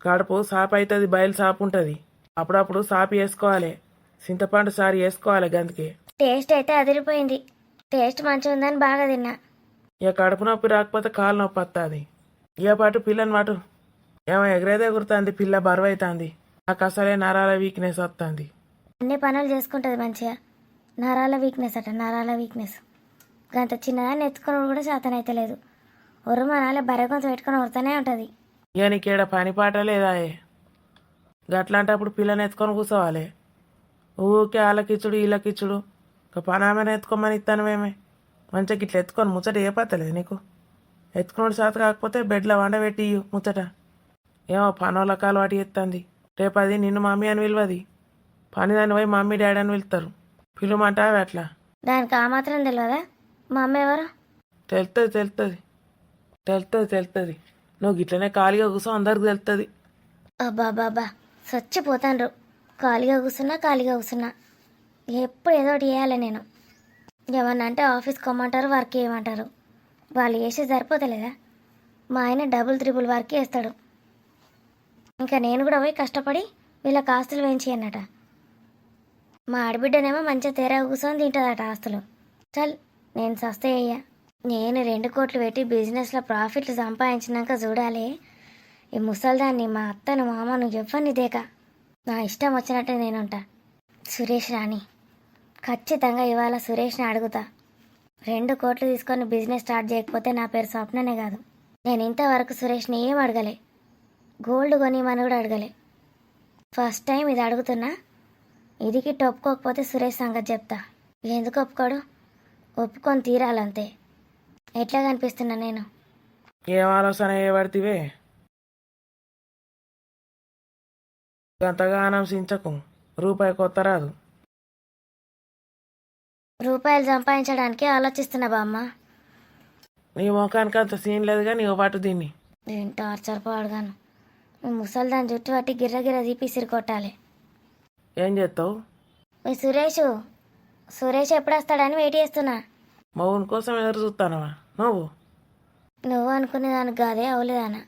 కడుపు సాపు అవుతుంది, బయలు సాపు ఉంటుంది. అప్పుడప్పుడు సాపు వేసుకోవాలి, చింతపండు సారి వేసుకోవాలి. గందుకే టేస్ట్ అయితే అదిరిపోయింది. టేస్ట్ మంచిగా ఉందని బాగా తిన్నా. ఇక కడుపు నొప్పి రాకపోతే కాలు నొప్పి వస్తుంది. ఇక పాటు పిల్లని మాటు ఏమో ఎగరేదే కుడుతుంది. పిల్ల బరువు అవుతుంది. నాకు అసలే నరాల వీక్నెస్ వస్తుంది. అన్ని పనులు చేసుకుంటుంది మంచిగా. నరాల వీక్నెస్ అట, నరాల వీక్నెస్. గంత చిన్నదాన్ని ఎత్తుకొని కూడా శాతనైతే లేదు. ఒరుమనాలే బర్రె పెట్టుకొని వరుతూనే ఉంటుంది. ఇక నీకేడ పని పాట లేదా? గట్లాంటప్పుడు పిల్లని ఎత్తుకొని కూర్చోవాలి. ఊకే వాళ్ళకిచ్చుడు వీళ్ళకిచ్చుడు. ఒక పనామని ఎత్తుకోమని ఇస్తానుమేమే. మంచిగా ఇట్లా ఎత్తుకొని ముచ్చట ఏ పత్తలేదు నీకు. ఎత్తుకున్నాడు శాత కాకపోతే బెడ్లో వండబెట్టి ముచ్చట. ఏమో పనోళ్ళకి అలవాటు ఎత్తుంది. రేపు అది నిన్ను మమ్మీ అని పిలవది. పని దాన్ని పోయి మమ్మీ డాడీ అని పిలుస్తారు. పిలువమంటావా అట్లా? దానికి ఆ మాత్రం తెలియదా మా అమ్మ ఎవరు? తెలుస్తుంది తెలుస్తుంది తెలుస్తుంది తెలుస్తుంది. నువ్వు గిట్లనే ఖాళీగా కూర్చో, అందరికి తెలుస్తుంది. అబ్బా బాబా, చచ్చిపోతాండ్రు. ఖాళీగా కూర్చున్నా ఎప్పుడు ఏదో ఒకటి చేయాలి నేను. ఏమన్నా అంటే ఆఫీస్కి కొమ్మంటారు, వర్క్ చేయమంటారు. వాళ్ళు చేసే సరిపోతలేదా? మా ఆయన డబుల్ త్రిబుల్ వర్క్ చేస్తాడు. ఇంకా నేను కూడా పోయి కష్టపడి వీళ్ళకి ఆస్తులు వేయించానట. మా ఆడబిడ్డనేమో మంచిగా తెర కూర్చొని తింటుందట ఆస్తులు. చల్, నేను సస్తే అయ్యా. నేను 2 కోట్లు పెట్టి బిజినెస్లో ప్రాఫిట్లు సంపాదించినాక చూడాలి ఈ ముసల్దాన్ని, మా అత్తను, మామను ఎవ్వరిని దేక. నా ఇష్టం వచ్చినట్టే నేనుంటా. సురేష్ రాని ఖచ్చితంగా ఇవాళ సురేష్ని అడుగుతా. 2 కోట్లు తీసుకొని బిజినెస్ స్టార్ట్ చేయకపోతే నా పేరు స్వప్ననే కాదు. నేను ఇంతవరకు సురేష్ని ఏం అడగలే, గోల్డ్ కొనిమని కూడా అడగలే. ఫస్ట్ టైం ఇది అడుగుతున్నా. ఇదికి ఒప్పుకోకపోతే సురేష్ సంగతి చెప్తా. ఎందుకు ఒప్పుకోడు? ఒప్పుకొని తీరాలంతే. ఎట్లా కనిపిస్తున్నా నేను? ఏం ఆలోచన చేయబడితివే? అంతగా ఆనందించకు, రూపాయి కొత్త రాదు. రూపాయలు సంపాదించడానికి ఆలోచిస్తున్నా బామ్మ. నీ ముఖానికి అంత సీన్ లేదుగా, నీవు పాటు దీన్ని. నేను టార్చర్ పాడుగాను. మీ ముసల్దాన్ని జుట్టు పట్టి గిర్రగిర్ర తీపిసిరి కొట్టాలి. ఏం చేస్తావు? మీ సురేష్ ఎప్పుడు వస్తాడని వెయిట్ చేస్తున్నా. మౌన్ కోసం ఎదురు చూస్తానవా నువ్వు? నువ్వు అనుకునే దానికి కాదే అవలేదానా.